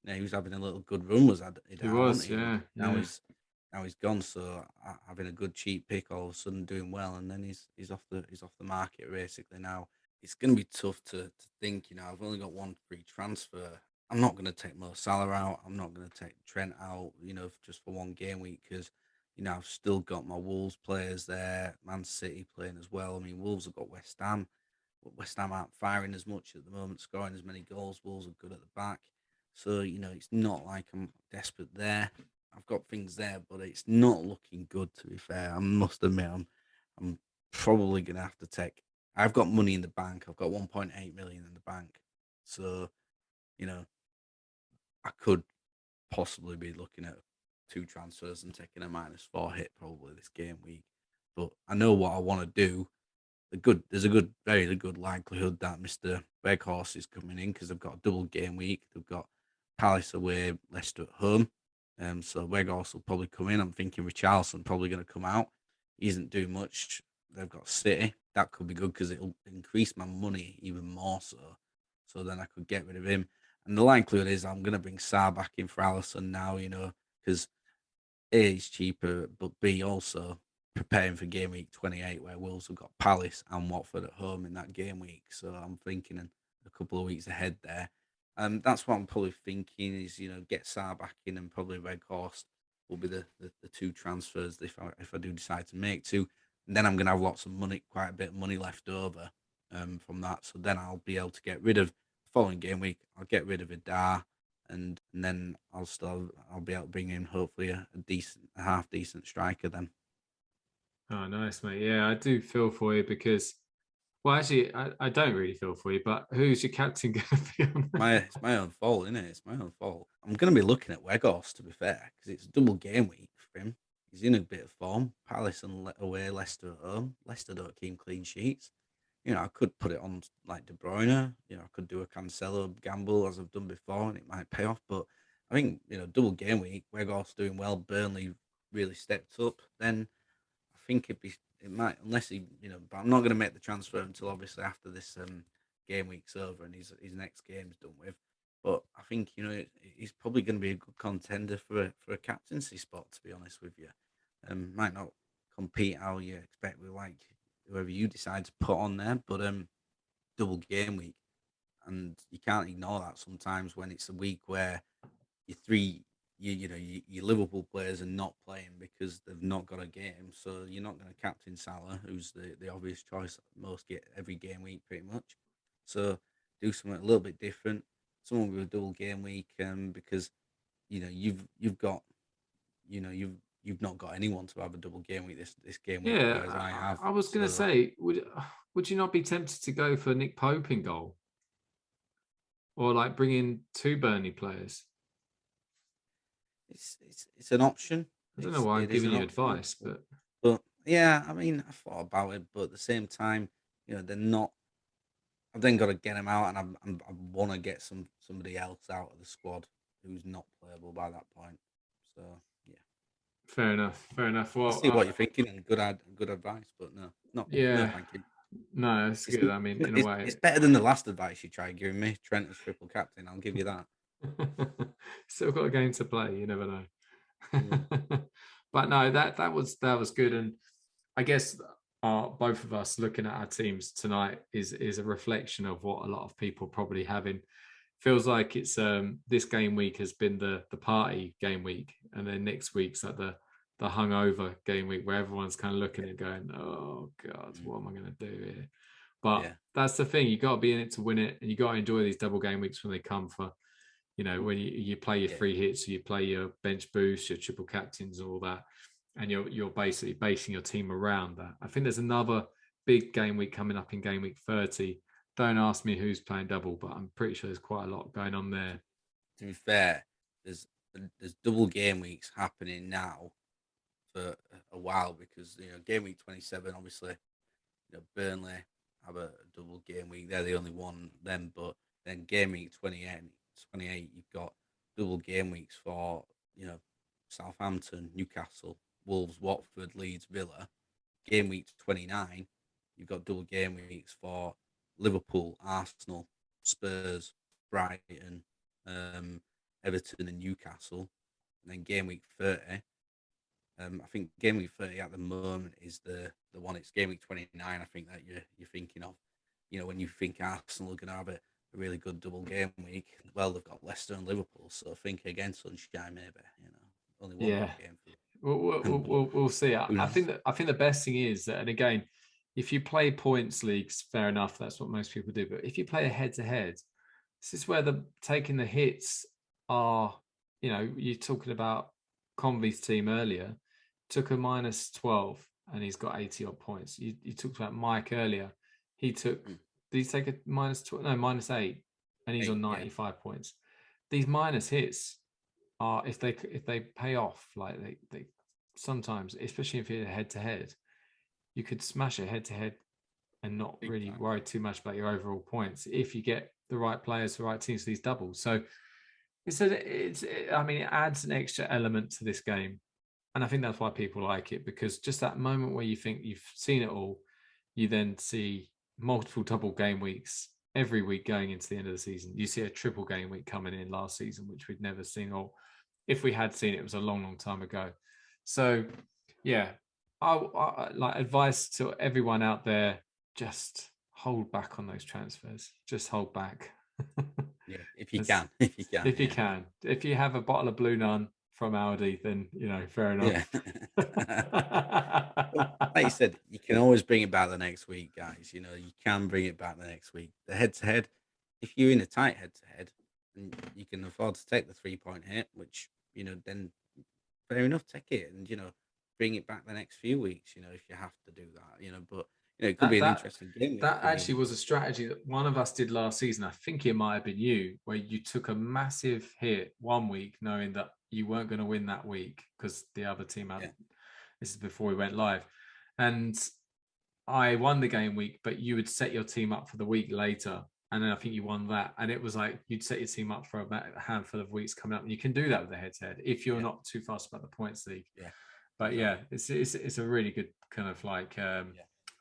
He was having a little good run, was He Idar, wasn't was, he? And yeah, now yeah. he's gone. So having a good cheap pick, all of a sudden doing well, and then he's off the market basically now. It's going to be tough to think. I've only got one free transfer. I'm not going to take Mo Salah out. I'm not going to take Trent out. Just for one game week because I've still got my Wolves players there, Man City playing as well. I mean, Wolves have got West Ham, but West Ham aren't firing as much at the moment, scoring as many goals. Wolves are good at the back. So, it's not like I'm desperate there. I've got things there, but it's not looking good, to be fair. I must admit, I'm probably going to have to take. I've got money in the bank. I've got 1.8 million in the bank. So, I could possibly be looking at 2 transfers and taking a -4 hit probably this game week. But I know what I want to do. There's a very good likelihood that Mr. Weghorst is coming in because they've got a double game week. They've got Palace away, Leicester at home. So Weghorst will probably come in. I'm thinking Richarlison probably going to come out. He isn't doing much. They've got City. That could be good because it'll increase my money even more so. So then I could get rid of him. And the likelihood is I'm going to bring Sarr back in for Alisson now, because A, he's cheaper, but B, also preparing for game week 28, where Wolves have got Palace and Watford at home in that game week. So I'm thinking a couple of weeks ahead there. That's what I'm probably thinking is, get Sarr back in and probably Weghorst will be the 2 transfers if I do decide to make 2. And then I'm going to have lots of money, quite a bit of money left over from that. So then I'll be able to get rid of the following game week. I'll get rid of Idar and then I'll be able to bring in hopefully a half decent striker then. Oh, nice, mate. Yeah, I do feel for you because, well, actually, I don't really feel for you, but who's your captain going to be on? It's my own fault, isn't it? It's my own fault. I'm going to be looking at Weghorst, to be fair, because it's double game week for him. He's in a bit of form. Palace and away, Leicester at home. Leicester don't keep clean sheets. I could put it on like De Bruyne. I could do a Cancelo gamble as I've done before, and it might pay off. But I think double game week, Weghorst doing well. Burnley really stepped up. Then I think it might, unless he But I'm not going to make the transfer until obviously after this game week's over and his next game's done with. But I think he's probably going to be a good contender for a captaincy spot. To be honest with you, might not compete how you expect with like whoever you decide to put on there, but double game week, and you can't ignore that sometimes when it's a week where your three your Liverpool players are not playing because they've not got a game, so you're not going to captain Salah, who's the obvious choice most get every game week pretty much. So do something a little bit different, someone with a double game week, because you've got you've not got anyone to have a double game week this game week, Yeah, whereas I have. I was going to So say, would you not be tempted to go for Nick Pope in goal, or like bring in 2 Burnley players? it's an option. I don't know why I'm It is giving an you option, advice, but but yeah, I mean, I thought about it, but at the same time, they're not. I've then got to get him out, and I want to get somebody else out of the squad who's not playable by that point. So yeah, fair enough, fair enough. I Well, see what you're thinking and good advice, but no, yeah, thank you. no, that's It's good. I mean, in a it's way, better than the last advice you tried giving me, Trent as triple captain. I'll give you that. still got a game to play. You never know. Mm. But no, that was good, and I guess both of us looking at our teams tonight is a reflection of what a lot of people probably having. Feels like it's this game week has been the party game week, and then next week's like the hungover game week where everyone's kind of looking and going, "Oh God, Mm. what am I going to do here?" But Yeah, that's the thing; you got to be in it to win it, and you got to enjoy these double game weeks when they come for when you play your yeah. free hits, you play your bench boosts, your triple captains, all that, and you're basically basing your team around that. I think there's another big game week coming up in game week 30. Don't ask me who's playing double, but I'm pretty sure there's quite a lot going on there. To be fair, there's there's double game weeks happening now for a while because game week 27 obviously Burnley have a double game week. They're the only one then, but then game week 28 you've got double game weeks for Southampton, Newcastle, Wolves, Watford, Leeds, Villa. game week 29, you've got double game weeks for Liverpool, Arsenal, Spurs, Brighton, Everton and Newcastle. And then game week 30, I think game week 30 at the moment is the one. It's game week 29, I think, that you're thinking of. When you think Arsenal are going to have a really good double game week, well, they've got Leicester and Liverpool, so think again, sunshine, maybe. Only one more game for you. We'll see. I think the best thing is that, and again, if you play points leagues, fair enough, that's what most people do. But if you play a head-to-head, this is where taking the hits are. You're talking about Convey's team earlier, took a -12 and he's got 80 odd points. You talked about Mike earlier. Did he take a -12? No, -8, and he's on 95 points. These minus hits are, if they pay off, like they sometimes, especially if you're head-to-head, you could smash it head-to-head and not really worry too much about your overall points if you get the right players, the right teams, these doubles. So it adds an extra element to this game. And I think that's why people like it, because just that moment where you think you've seen it all, you then see multiple double game weeks every week going into the end of the season. You see a triple game week coming in last season, which we'd never seen, or if we had seen it, it was a long, long time ago. So, yeah, I like advice to everyone out there: just hold back on those transfers. Just hold back. Yeah, if you can. If you can. If you have a bottle of Blue Nun from Aldi, then fair enough. Well, like you said, you can always bring it back the next week, guys. You can bring it back the next week. The head-to-head, if you're in a tight head-to-head, and you can afford to take the 3-point hit, which then fair enough, take it, and bring it back the next few weeks. If you have to do that, but it could be an interesting game. That actually was a strategy that one of us did last season. I think it might have been you, where you took a massive hit one week, knowing that you weren't going to win that week because the other team had. Yeah. This is before we went live, and I won the game week, but you would set your team up for the week later, and then I think you won that. And it was like you'd set your team up for a handful of weeks coming up, and you can do that with the head-to-head if you're not too fast about the points league. Yeah, but it's a really good kind of like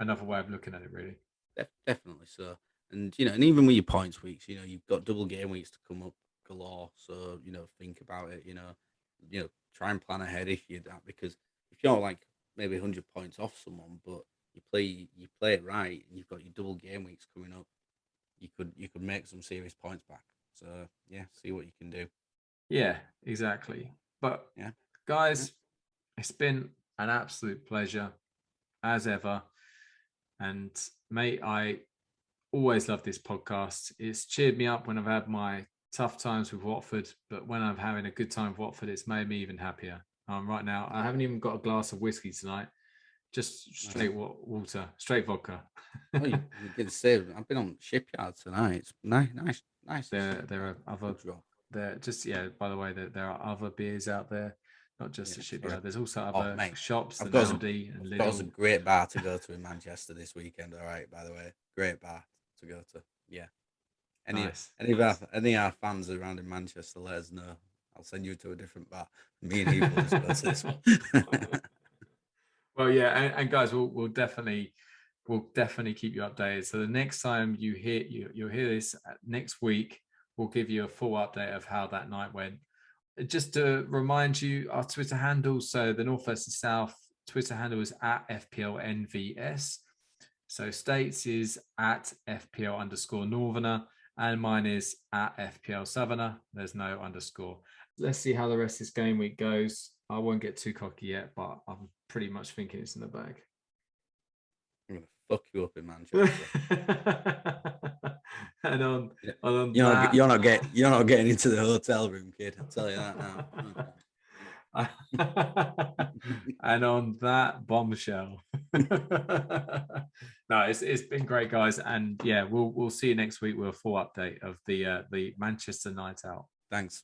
another way of looking at it, really. Definitely so. And and even with your points weeks, you've got double game weeks to come up galore. So think about it. Try and plan ahead if you're that, because if you're like maybe 100 points off someone, but you play it right, and you've got your double game weeks coming up, you could make some serious points back. So see what you can do. Yeah, exactly. But guys, it's been an absolute pleasure as ever. And mate, I always love this podcast. It's cheered me up when I've had my tough times with Watford, but when I'm having a good time with Watford, it's made me even happier. Right now, I haven't even got a glass of whiskey tonight. Just straight water, straight vodka. Oh, you get to say, I've been on Shipyard tonight. It's nice. There are other. By the way, there are other beers out there, not just the Shipyard. There's also other shops. I've got a great bar to go to in Manchester this weekend. All right, by the way, great bar to go to. Yeah. Any of our fans around in Manchester, let us know. I'll send you to a different bar. Me and Heath will just go to this one. Well, yeah, and guys, we'll definitely keep you updated. So the next time you'll hear this next week, we'll give you a full update of how that night went. Just to remind you, our Twitter handles. So the North versus South Twitter handle is @FPLNVS. So States is @FPL_Northerner, and mine is @FPL Southerner. There's no underscore. Let's see how the rest of this game week goes. I won't get too cocky yet, but I'm pretty much thinking it's in the bag. I'm gonna fuck you up in Manchester. And on you're not getting into the hotel room, kid. I'll tell you that now. And on that bombshell. No, it's been great, guys, and we'll see you next week with a full update of the Manchester night out. Thanks.